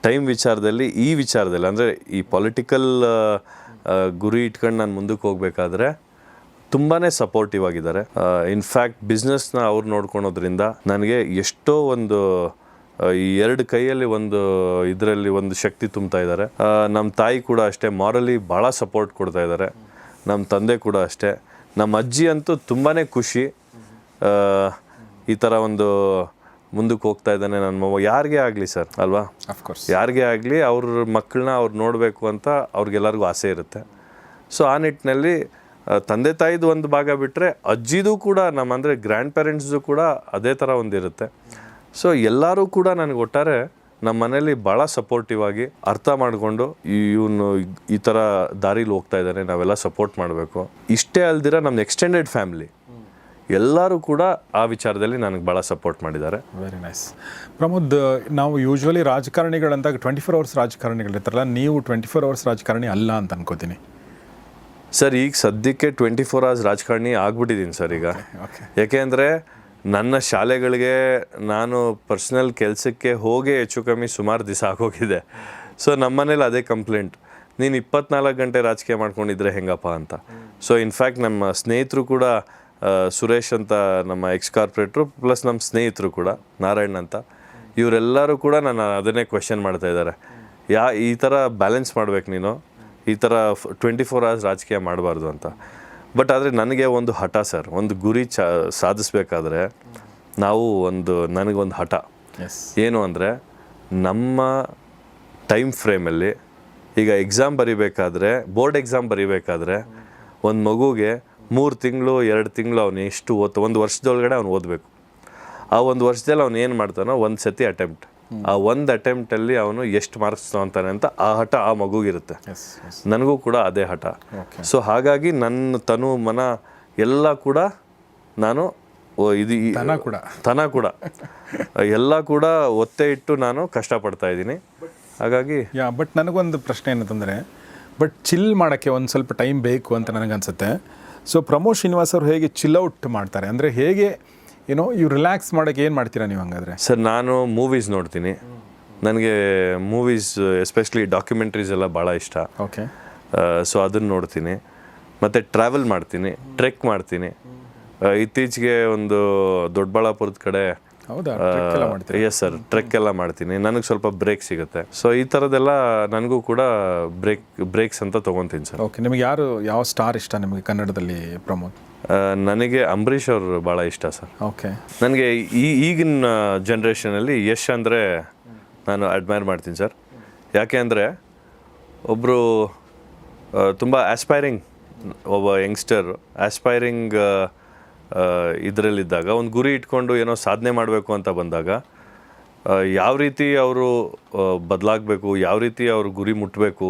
ಟೈಮ್ ವಿಚಾರದಲ್ಲಿ, ಈ ವಿಚಾರದಲ್ಲಿ ಅಂದರೆ ಈ ಪೊಲಿಟಿಕಲ್ ಗುರಿ ಇಟ್ಕೊಂಡು ನಾನು ಮುಂದಕ್ಕೆ ಹೋಗಬೇಕಾದ್ರೆ ತುಂಬಾ ಸಪೋರ್ಟಿವ್ ಆಗಿದ್ದಾರೆ. ಇನ್ಫ್ಯಾಕ್ಟ್ ಬಿಸ್ನೆಸ್ನ ಅವ್ರು ನೋಡ್ಕೊಳೋದ್ರಿಂದ ನನಗೆ ಎಷ್ಟೋ ಒಂದು ಈ 2 ಕೈಯಲ್ಲಿ ಇದರಲ್ಲಿ ಒಂದು ಶಕ್ತಿ ತುಂಬ್ತಾ ಇದ್ದಾರೆ. ನಮ್ಮ ತಾಯಿ ಕೂಡ ಅಷ್ಟೇ ಮಾರಲಿ ಭಾಳ ಸಪೋರ್ಟ್ ಕೊಡ್ತಾ ಇದ್ದಾರೆ. ನಮ್ಮ ತಂದೆ ಕೂಡ ಅಷ್ಟೇ. ನಮ್ಮ ಅಜ್ಜಿ ಅಂತೂ ತುಂಬಾ ಖುಷಿ, ಈ ಥರ ಒಂದು ಮುಂದಕ್ಕೆ ಹೋಗ್ತಾ ಇದ್ದಾನೆ ನನ್ನ ಮಗ. ಯಾರಿಗೇ ಆಗಲಿ ಸರ್ ಅಲ್ವಾ, ಯಾರಿಗೇ ಆಗಲಿ ಅವ್ರ ಮಕ್ಕಳನ್ನ ಅವ್ರು ನೋಡಬೇಕು ಅಂತ ಅವ್ರಿಗೆಲ್ಲರಿಗೂ ಆಸೆ ಇರುತ್ತೆ. ಸೊ ಆ ನಿಟ್ಟಿನಲ್ಲಿ ತಂದೆ ತಾಯಿದು ಒಂದು ಭಾಗ ಬಿಟ್ಟರೆ ಅಜ್ಜಿದು ಕೂಡ ಅಂದರೆ ಗ್ರ್ಯಾಂಡ್ ಪೇರೆಂಟ್ಸ್ದು ಕೂಡ ಅದೇ ಥರ ಒಂದಿರುತ್ತೆ. ಸೊ ಎಲ್ಲರೂ ಕೂಡ ನನಗೆ ಒಟ್ಟಾರೆ ನಮ್ಮ ಮನೇಲಿ ಭಾಳ ಸಪೋರ್ಟಿವ್ ಆಗಿ ಅರ್ಥ ಮಾಡಿಕೊಂಡು ಇವನು ಈ ಥರ ದಾರಿಲಿ ಹೋಗ್ತಾ ಇದ್ದಾನೆ, ನಾವೆಲ್ಲ ಸಪೋರ್ಟ್ ಮಾಡಬೇಕು. ಇಷ್ಟೇ ಅಲ್ದಿರ ನಮ್ಮ ಎಕ್ಸ್ಟೆಂಡೆಡ್ ಫ್ಯಾಮಿಲಿ ಎಲ್ಲರೂ ಕೂಡ ಆ ವಿಚಾರದಲ್ಲಿ ನನಗೆ ಭಾಳ ಸಪೋರ್ಟ್ ಮಾಡಿದ್ದಾರೆ.
Very nice. ಪ್ರಮೋದ್, ನಾವು ಯೂಶ್ವಲಿ ರಾಜಕಾರಣಿಗಳಂದಾಗ 24 ಅವರ್ಸ್ ರಾಜಕಾರಣಿಗಳಿರ್ತಾರಲ್ಲ, ನೀವು 24 ಅವರ್ಸ್ ರಾಜಕಾರಣಿ ಅಲ್ಲ ಅಂತ ಅನ್ಕೋತೀನಿ
ಸರ್. ಈಗ ಸದ್ಯಕ್ಕೆ 24 ಅವರ್ಸ್ ರಾಜಕಾರಣಿ ಆಗ್ಬಿಟ್ಟಿದ್ದೀನಿ ಸರ್ ಈಗ. ಯಾಕೆಂದರೆ ನನ್ನ ಶಾಲೆಗಳಿಗೆ ನಾನು ಪರ್ಸ್ನಲ್ ಕೆಲಸಕ್ಕೆ ಹೋಗಿ ಹೆಚ್ಚು ಕಮ್ಮಿ ಸುಮಾರು ದಿವಸ ಆಗೋಗಿದೆ. ಸೊ ನಮ್ಮ ಮನೇಲಿ ಅದೇ ಕಂಪ್ಲೇಂಟ್, ನೀನು 24 ಗಂಟೆ ರಾಜಕೀಯ ಮಾಡ್ಕೊಂಡಿದ್ರೆ ಹೆಂಗಪ್ಪ ಅಂತ. ಸೊ ಇನ್ಫ್ಯಾಕ್ಟ್ ನಮ್ಮ ಸ್ನೇಹಿತರು ಕೂಡ ಸುರೇಶ್ ಅಂತ ನಮ್ಮ ಕಾರ್ಪೊರೇಟ್ರು ಪ್ಲಸ್ ನಮ್ಮ ಸ್ನೇಹಿತರು ಕೂಡ ನಾರಾಯಣ್ ಅಂತ, ಇವರೆಲ್ಲರೂ ಕೂಡ ನಾನು ಅದನ್ನೇ ಕ್ವೆಶ್ಚನ್ ಮಾಡ್ತಾ ಇದ್ದಾರೆ. ಈ ಥರ ಬ್ಯಾಲೆನ್ಸ್ ಮಾಡ್ಬೇಕು ನೀನು, ಈ ಥರ 24 ಅವರ್ಸ್ ರಾಜಕೀಯ ಮಾಡಬಾರ್ದು ಅಂತ. ಬಟ್ ಆದರೆ ನನಗೆ ಒಂದು ಹಠ ಸರ್, ಒಂದು ಗುರಿ ಸಾಧಿಸ್ಬೇಕಾದ್ರೆ ನನಗೊಂದು ಹಠ ಏನು ಅಂದರೆ, ನಮ್ಮ ಟೈಮ್ ಫ್ರೇಮಲ್ಲಿ ಈಗ ಎಕ್ಸಾಮ್ ಬರೀಬೇಕಾದ್ರೆ, ಬೋರ್ಡ್ ಎಕ್ಸಾಮ್ ಬರೀಬೇಕಾದ್ರೆ ಒಂದು ಮಗುಗೆ 3 ತಿಂಗಳು 2 ತಿಂಗಳು ಅವನು ಎಷ್ಟು ಒಂದು ವರ್ಷದೊಳಗಡೆ ಅವ್ನು ಓದಬೇಕು. ಆ ಒಂದು ವರ್ಷದಲ್ಲಿ ಅವ್ನು ಏನು ಮಾಡ್ತಾನೋ ಒಂದು ಸತಿ ಅಟೆಂಪ್ಟ್, ಆ ಒಂದು ಅಟೆಂಪ್ಟಲ್ಲಿ ಅವನು ಎಷ್ಟು ಮಾರ್ಕ್ಸ್ ತೊಗೊತಾನೆ ಅಂತ ಆ ಹಠ ಆ ಮಗುಗಿರುತ್ತೆ. ನನಗೂ ಕೂಡ ಅದೇ ಹಠ. ಸೊ ಹಾಗಾಗಿ ನನ್ನ ತನು ಮನ ಎಲ್ಲ ಕೂಡ ನಾನು ತನ ಕೂಡ ಎಲ್ಲ ಕೂಡ ಒತ್ತೆ ಇಟ್ಟು ನಾನು ಕಷ್ಟಪಡ್ತಾ ಇದ್ದೀನಿ. ಹಾಗಾಗಿ
ಬಟ್ ನನಗೊಂದು ಪ್ರಶ್ನೆ ಏನಂತಂದರೆ, ಬಟ್ ಚಿಲ್ ಮಾಡೋಕ್ಕೆ ಒಂದು ಸ್ವಲ್ಪ ಟೈಮ್ ಬೇಕು ಅಂತ ನನಗನ್ಸುತ್ತೆ. ಸೊ ಪ್ರಮೋದ್ ಶ್ರೀನಿವಾಸ್ ಅವರು ಹೇಗೆ ಚಿಲ್ ಔಟ್ ಮಾಡ್ತಾರೆ ಅಂದರೆ, ಹೇಗೆ ಇವು ರಿಲ್ಯಾಕ್ಸ್ ಮಾಡೋಕ್ಕೆ ಏನು ಮಾಡ್ತೀರಾ ನೀವು ಹಂಗಾದ್ರೆ?
ಸರ್ ನಾನು ಮೂವೀಸ್ ನೋಡ್ತೀನಿ. ನನಗೆ ಮೂವೀಸ್ ಎಸ್ಪೆಷಲಿ ಡಾಕ್ಯುಮೆಂಟ್ರೀಸ್ ಎಲ್ಲ ಭಾಳ ಇಷ್ಟ.
ಓಕೆ.
ಸೊ ಅದನ್ನು ನೋಡ್ತೀನಿ. ಮತ್ತು ಟ್ರಾವೆಲ್ ಮಾಡ್ತೀನಿ, ಟ್ರೆಕ್ ಮಾಡ್ತೀನಿ. ಇತ್ತೀಚೆಗೆ ಒಂದು ದೊಡ್ಡಬಳ್ಳಾಪುರದ ಕಡೆ ಎಸ್ ಸರ್ ಟ್ರೆಕ್ ಎಲ್ಲ ಮಾಡ್ತೀನಿ. ನನಗೆ ಸ್ವಲ್ಪ ಬ್ರೇಕ್ ಸಿಗುತ್ತೆ. ಸೊ ಈ ಥರದ್ದೆಲ್ಲ ನನಗೂ ಕೂಡ ಬ್ರೇಕ್ಸ್ ಅಂತ ತೊಗೊತೀನಿ ಸರ್.
ಓಕೆ. ನಿಮಗೆ ಯಾವ ಸ್ಟಾರ್ ಇಷ್ಟ ನಿಮಗೆ ಕನ್ನಡದಲ್ಲಿ ಪ್ರಮೋದ್?
ನನಗೆ ಅಂಬರೀಷ್ ಅವರು ಭಾಳ ಇಷ್ಟ ಸರ್.
ಓಕೆ. ನನಗೆ
ಈಗಿನ ಜನ್ರೇಷನಲ್ಲಿ ಯಶ್ ಅಂದರೆ ನಾನು ಅಡ್ಮೈರ್ ಮಾಡ್ತೀನಿ ಸರ್. ಯಾಕೆ ಅಂದರೆ ಒಬ್ಬರು ತುಂಬ ಆಸ್ಪೈರಿಂಗ್ ಒಬ್ಬ ಯಂಗ್ಸ್ಟರ್ ಆಸ್ಪೈರಿಂಗ್ ಇದರಲ್ಲಿದ್ದಾಗ, ಒಂದು ಗುರಿ ಇಟ್ಕೊಂಡು ಏನೋ ಸಾಧನೆ ಮಾಡಬೇಕು ಅಂತ ಬಂದಾಗ ಯಾವ ರೀತಿ ಅವರು ಬದಲಾಗಬೇಕು, ಯಾವ ರೀತಿ ಅವರು ಗುರಿ ಮುಟ್ಟಬೇಕು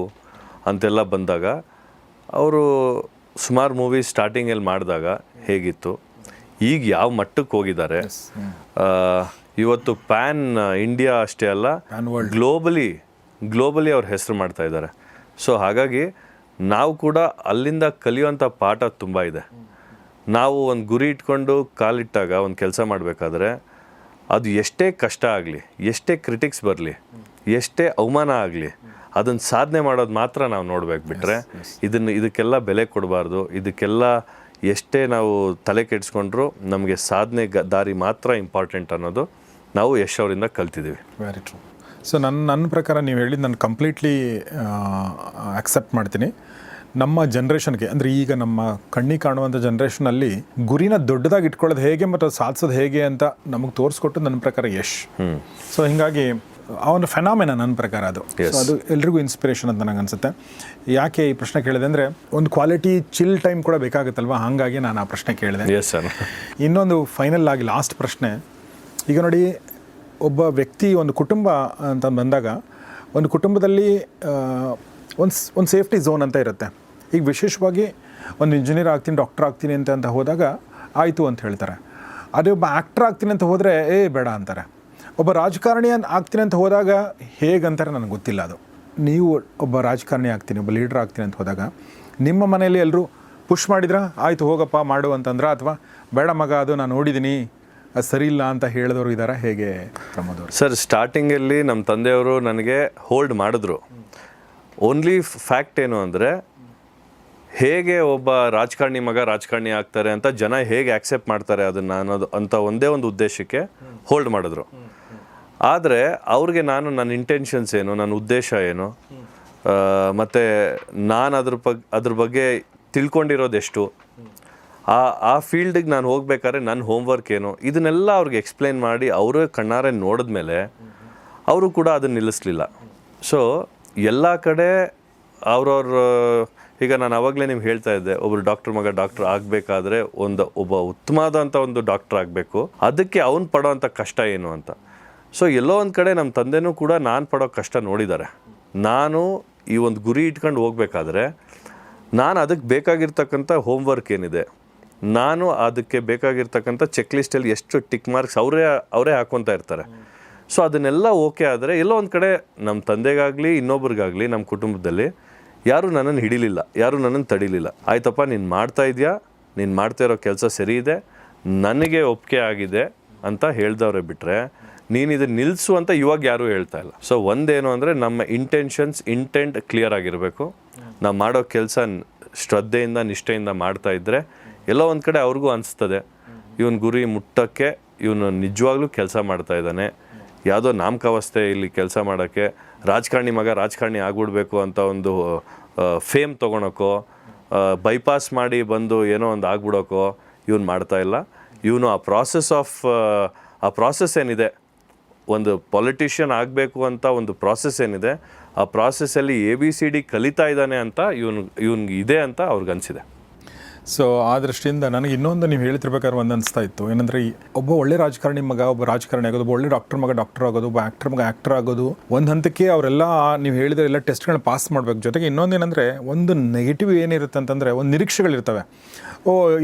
ಅಂತೆಲ್ಲ ಬಂದಾಗ, ಅವರು ಸುಮಾರು ಮೂವೀಸ್ ಸ್ಟಾರ್ಟಿಂಗಲ್ಲಿ ಮಾಡಿದಾಗ ಹೇಗಿತ್ತು, ಈಗ ಯಾವ ಮಟ್ಟಕ್ಕೆ ಹೋಗಿದ್ದಾರೆ. ಇವತ್ತು ಪ್ಯಾನ್ ಇಂಡಿಯಾ ಅಷ್ಟೇ ಅಲ್ಲ, ಗ್ಲೋಬಲಿ ಅವ್ರ ಹೆಸರು ಮಾಡ್ತಾ ಇದ್ದಾರೆ. ಸೊ ಹಾಗಾಗಿ ನಾವು ಕೂಡ ಅಲ್ಲಿಂದ ಕಲಿಯುವಂಥ ಪಾಠ ತುಂಬ ಇದೆ. ನಾವು ಒಂದು ಗುರಿ ಇಟ್ಕೊಂಡು ಕಾಲಿಟ್ಟಾಗ ಒಂದು ಕೆಲಸ ಮಾಡಬೇಕಾದ್ರೆ ಅದು ಎಷ್ಟೇ ಕಷ್ಟ ಆಗಲಿ, ಎಷ್ಟೇ ಕ್ರಿಟಿಕ್ಸ್ ಬರಲಿ, ಎಷ್ಟೇ ಅವಮಾನ ಆಗಲಿ, ಅದನ್ನು ಸಾಧನೆ ಮಾಡೋದು ಮಾತ್ರ ನಾವು ನೋಡ್ಬೇಕು. ಬಿಟ್ಟರೆ ಇದಕ್ಕೆಲ್ಲ ಬೆಲೆ ಕೊಡಬಾರ್ದು. ಇದಕ್ಕೆಲ್ಲ ಎಷ್ಟೇ ನಾವು ತಲೆ ಕೆಡಿಸ್ಕೊಂಡ್ರು ನಮಗೆ ಸಾಧನೆ ದಾರಿ ಮಾತ್ರ ಇಂಪಾರ್ಟೆಂಟ್ ಅನ್ನೋದು ನಾವು ಯಶ್ ಅವರಿಂದ ಕಲ್ತಿದ್ದೀವಿ.
Very true. ಸೊ ನನ್ನ ಪ್ರಕಾರ ನೀವು ಹೇಳಿದ್ದು ನಾನು ಕಂಪ್ಲೀಟ್ಲಿ ಅಕ್ಸೆಪ್ಟ್ ಮಾಡ್ತೀನಿ. ನಮ್ಮ ಜನ್ರೇಷನ್ಗೆ ಅಂದರೆ ಈಗ ನಮ್ಮ ಕಣ್ಣಿಗೆ ಕಾಣುವಂಥ ಜನ್ರೇಷನಲ್ಲಿ ಗುರಿನ ದೊಡ್ಡದಾಗಿ ಇಟ್ಕೊಳ್ಳೋದು ಹೇಗೆ ಮತ್ತು ಅದು ಸಾಧಿಸೋದು ಹೇಗೆ ಅಂತ ನಮಗೆ ತೋರಿಸ್ಕೊಟ್ಟು ನನ್ನ ಪ್ರಕಾರ ಯಶ್. ಸೊ ಹೀಗಾಗಿ ಅವನ ಫೆನಾಮಿನ ನನ್ನ ಪ್ರಕಾರ ಅದು. ಸೊ ಅದು ಎಲ್ರಿಗೂ ಇನ್ಸ್ಪಿರೇಷನ್ ಅಂತ ನನಗೆ ಅನಿಸುತ್ತೆ. ಯಾಕೆ ಈ ಪ್ರಶ್ನೆ ಕೇಳಿದೆ ಅಂದರೆ ಒಂದು ಕ್ವಾಲಿಟಿ ಚಿಲ್ ಟೈಮ್ ಕೂಡ ಬೇಕಾಗುತ್ತಲ್ವ, ಹಾಗಾಗಿ ನಾನು ಆ ಪ್ರಶ್ನೆ ಕೇಳಿದೆ. ಇನ್ನೊಂದು ಫೈನಲ್ ಆಗಿ ಲಾಸ್ಟ್ ಪ್ರಶ್ನೆ, ಈಗ ನೋಡಿ ಒಬ್ಬ ವ್ಯಕ್ತಿ ಒಂದು ಕುಟುಂಬ ಅಂತ ಬಂದಾಗ ಒಂದು ಕುಟುಂಬದಲ್ಲಿ ಒಂದು ಸೇಫ್ಟಿ ಝೋನ್ ಅಂತ ಇರುತ್ತೆ. ಈಗ ವಿಶೇಷವಾಗಿ ಒಂದು ಇಂಜಿನಿಯರ್ ಆಗ್ತೀನಿ, ಡಾಕ್ಟರ್ ಆಗ್ತೀನಿ ಅಂತ ಹೋದಾಗ ಆಯಿತು ಅಂತ ಹೇಳ್ತಾರೆ. ಅದೇ ಒಬ್ಬ ಆ್ಯಕ್ಟರ್ ಆಗ್ತೀನಿ ಅಂತ ಹೋದರೆ ಬೇಡ ಅಂತಾರೆ. ಒಬ್ಬ ರಾಜಕಾರಣಿ ಆಗ್ತೀನಿ ಅಂತ ಹೋದಾಗ ಹೇಗಂತಾರೆ ನನಗೆ ಗೊತ್ತಿಲ್ಲ. ಅದು ನೀವು ಒಬ್ಬ ರಾಜಕಾರಣಿ ಆಗ್ತೀನಿ, ಒಬ್ಬ ಲೀಡ್ರ್ ಆಗ್ತೀನಿ ಅಂತ ಹೋದಾಗ ನಿಮ್ಮ ಮನೆಯಲ್ಲಿ ಎಲ್ಲರೂ ಪುಷ್ ಮಾಡಿದ್ರ ಆಯಿತು ಹೋಗಪ್ಪ ಮಾಡು ಅಂತಂದ್ರೆ, ಅಥವಾ ಬೇಡ ಮಗ ಅದು ನಾನು ನೋಡಿದ್ದೀನಿ ಅದು ಸರಿ ಇಲ್ಲ ಅಂತ ಹೇಳಿದವರು ಇದ್ದಾರೆ, ಹೇಗೆ ಪ್ರಮೋದ್ ಅವರು?
ಸರ್, ಸ್ಟಾರ್ಟಿಂಗಲ್ಲಿ ನಮ್ಮ ತಂದೆಯವರು ನನಗೆ ಹೋಲ್ಡ್ ಮಾಡಿದ್ರು. ಓನ್ಲಿ ಫ್ಯಾಕ್ಟ್ ಏನು ಅಂದರೆ, ಹೇಗೆ ಒಬ್ಬ ರಾಜಕಾರಣಿ ಮಗ ರಾಜಕಾರಣಿ ಆಗ್ತಾರೆ ಅಂತ ಜನ ಹೇಗೆ ಆಕ್ಸೆಪ್ಟ್ ಮಾಡ್ತಾರೆ ಅದನ್ನು ಅನ್ನೋದು ಅಂತ ಒಂದೇ ಒಂದು ಉದ್ದೇಶಕ್ಕೆ ಹೋಲ್ಡ್ ಮಾಡಿದ್ರು. ಆದರೆ ಅವ್ರಿಗೆ ನಾನು ನನ್ನ ಇಂಟೆನ್ಷನ್ಸ್ ಏನು, ನನ್ನ ಉದ್ದೇಶ ಏನು, ಮತ್ತು ನಾನು ಅದ್ರ ಬಗ್ಗೆ ತಿಳ್ಕೊಂಡಿರೋದೆಷ್ಟು, ಆ ಫೀಲ್ಡಿಗೆ ನಾನು ಹೋಗ್ಬೇಕಾದ್ರೆ ನನ್ನ ಹೋಮ್ವರ್ಕ್ ಏನು, ಇದನ್ನೆಲ್ಲ ಅವ್ರಿಗೆ ಎಕ್ಸ್ಪ್ಲೇನ್ ಮಾಡಿ ಅವರೇ ಕಣ್ಣಾರೆ ನೋಡಿದ್ಮೇಲೆ ಅವರು ಕೂಡ ಅದನ್ನು ನಿಲ್ಲಿಸಲಿಲ್ಲ. ಸೊ ಎಲ್ಲ ಕಡೆ ಅವ್ರವ್ರ, ಈಗ ನಾನು ಆವಾಗಲೇ ನಿಮ್ಗೆ ಹೇಳ್ತಾ ಇದ್ದೆ, ಒಬ್ಬರು ಡಾಕ್ಟರ್ ಮಗ ಡಾಕ್ಟರ್ ಆಗಬೇಕಾದ್ರೆ ಒಬ್ಬ ಉತ್ತಮವಾದಂಥ ಒಂದು ಡಾಕ್ಟರ್ ಆಗಬೇಕು, ಅದಕ್ಕೆ ಅವ್ನು ಪಡೋವಂಥ ಕಷ್ಟ ಏನು ಅಂತ. ಸೊ ಎಲ್ಲೋ ಒಂದು ಕಡೆ ನಮ್ಮ ತಂದೆನೂ ಕೂಡ ನಾನು ಪಡೋ ಕಷ್ಟ ನೋಡಿದ್ದಾರೆ. ನಾನು ಈ ಒಂದು ಗುರಿ ಇಟ್ಕೊಂಡು ಹೋಗ್ಬೇಕಾದ್ರೆ ನಾನು ಅದಕ್ಕೆ ಬೇಕಾಗಿರ್ತಕ್ಕಂಥ ಹೋಮ್ವರ್ಕ್ ಏನಿದೆ, ನಾನು ಅದಕ್ಕೆ ಬೇಕಾಗಿರ್ತಕ್ಕಂಥ ಚೆಕ್ ಲಿಸ್ಟಲ್ಲಿ ಎಷ್ಟು ಟಿಕ್ ಮಾರ್ಕ್ಸ್ ಅವರೇ ಹಾಕ್ಕೊತಾ ಇರ್ತಾರೆ. ಸೊ ಅದನ್ನೆಲ್ಲ ಓಕೆ ಆದರೆ ಎಲ್ಲೋ ಒಂದು ಕಡೆ ನಮ್ಮ ತಂದೆಗಾಗಲಿ ಇನ್ನೊಬ್ರಿಗಾಗಲಿ ನಮ್ಮ ಕುಟುಂಬದಲ್ಲಿ ಯಾರೂ ನನ್ನನ್ನು ಹಿಡಿಲಿಲ್ಲ, ಯಾರೂ ನನ್ನನ್ನು ತಡಿಲಿಲ್ಲ. ಆಯ್ತಪ್ಪ, ನೀನು ಮಾಡ್ತಾ ಇದೆಯಾ, ನೀನು ಮಾಡ್ತಾ ಇರೋ ಕೆಲಸ ಸರಿ ಇದೆ, ನನಗೆ ಒಪ್ಪಿಗೆ ಆಗಿದೆ ಅಂತ ಹೇಳ್ದವ್ರೆ ಬಿಟ್ಟರೆ ನೀನು ಇದನ್ನು ನಿಲ್ಲಿಸು ಅಂತ ಇವಾಗ ಯಾರೂ ಹೇಳ್ತಾ ಇಲ್ಲ. ಸೊ ಒಂದೇನು ಅಂದರೆ ನಮ್ಮ ಇಂಟೆಂಟ್ ಕ್ಲಿಯರ್ ಆಗಿರಬೇಕು. ನಾವು ಮಾಡೋ ಕೆಲಸ ಶ್ರದ್ಧೆಯಿಂದ ನಿಷ್ಠೆಯಿಂದ ಮಾಡ್ತಾ ಇದ್ದರೆ ಎಲ್ಲೋ ಒಂದು ಕಡೆ ಅವ್ರಿಗೂ ಅನಿಸ್ತದೆ, ಇವನು ಗುರಿ ಮುಟ್ಟೋಕ್ಕೆ ಇವನು ನಿಜವಾಗ್ಲೂ ಕೆಲಸ ಮಾಡ್ತಾ ಇದ್ದಾನೆ. ಯಾವುದೋ ನಾಮಕಾವಸ್ಥೆ ಇಲ್ಲಿ ಕೆಲಸ ಮಾಡೋಕ್ಕೆ, ರಾಜಕಾರಣಿ ಮಗ ರಾಜಕಾರಣಿ ಆಗ್ಬಿಡ್ಬೇಕು ಅಂತ ಒಂದು ಫೇಮ್ ತೊಗೊಳಕ್ಕೋ, ಬೈಪಾಸ್ ಮಾಡಿ ಬಂದು ಏನೋ ಒಂದು ಆಗ್ಬಿಡೋಕ್ಕೋ ಇವನು ಮಾಡ್ತಾ ಇಲ್ಲ. ಇವನು ಆ ಪ್ರಾಸೆಸ್ ಏನಿದೆ, ಒಂದು ಪೊಲಿಟಿಷಿಯನ್ ಆಗಬೇಕು ಅಂತ ಒಂದು ಪ್ರಾಸೆಸ್ ಏನಿದೆ, ಆ ಪ್ರಾಸೆಸ್ಸಲ್ಲಿ ABCD ಕಲಿತಾ ಇದ್ದಾನೆ ಅಂತ ಇವನಿಗೆ ಇದೆ ಅಂತ ಅವ್ರಿಗನ್ಸಿದೆ.
ಸೊ ಆ ದೃಷ್ಟಿಯಿಂದ ನನಗೆ ಇನ್ನೊಂದು ನೀವು ಹೇಳ್ತಿರ್ಬೇಕಾದ್ರೆ ಒಂದು ಅನಿಸ್ತಾ ಇತ್ತು, ಏನಂದರೆ ಒಬ್ಬ ಒಳ್ಳೆ ರಾಜಕಾರಣಿ ಮಗ ಒಬ್ಬ ರಾಜಕಾರಣಿ ಆಗೋದು, ಒಬ್ಬ ಒಳ್ಳೆ ಡಾಕ್ಟರ್ ಮಗ ಡಾಕ್ಟರ್ ಆಗೋದು, ಒಬ್ಬ ಆ್ಯಕ್ಟರ್ ಮಗ ಆ್ಯಕ್ಟರ್ ಆಗೋದು, ಒಂದು ಹಂತಕ್ಕೆ ಅವರೆಲ್ಲ ನೀವು ಹೇಳಿದ್ರೆ ಎಲ್ಲ ಟೆಸ್ಟ್ಗಳನ್ನ ಪಾಸ್ ಮಾಡಬೇಕು. ಜೊತೆಗೆ ಇನ್ನೊಂದೇನೆಂದರೆ ಒಂದು ನೆಗೆಟಿವ್ ಏನಿರುತ್ತೆ ಅಂತಂದರೆ ಒಂದು ನಿರೀಕ್ಷೆಗಳಿರ್ತವೆ.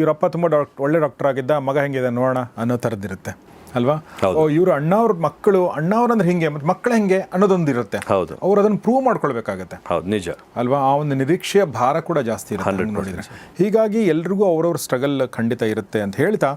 ಇವರಪ್ಪ ತುಂಬ ಒಳ್ಳೆ ಡಾಕ್ಟರ್ ಆಗಿದ್ದ, ಮಗ ಹೆಂಗಿದೆ ನೋಡೋಣ ಅನ್ನೋ ಥರದ್ದಿರುತ್ತೆ ಅಲ್ವಾ? ಇವರು ಅಣ್ಣವ್ರ ಮಕ್ಕಳು, ಅಣ್ಣವ್ರಂದ್ರೆ ಹಿಂಗೆ ಮತ್ತು ಮಕ್ಕಳು ಹೆಂಗೆ ಅನ್ನೋದೊಂದು ಇರುತ್ತೆ.
ಹೌದು,
ಅವ್ರು ಅದನ್ನು ಪ್ರೂವ್ ಮಾಡ್ಕೊಳ್ಬೇಕಾಗತ್ತೆ.
ಹೌದು, ನಿಜ
ಅಲ್ವಾ? ಆ ಒಂದು ನಿರೀಕ್ಷೆಯ ಭಾರ ಕೂಡ ಜಾಸ್ತಿ ಇರುತ್ತೆ ನೋಡಿದರೆ. ಹೀಗಾಗಿ ಎಲ್ರಿಗೂ ಅವ್ರವ್ರ ಸ್ಟ್ರಗಲ್ ಖಂಡಿತ ಇರುತ್ತೆ ಅಂತ ಹೇಳ್ತಾ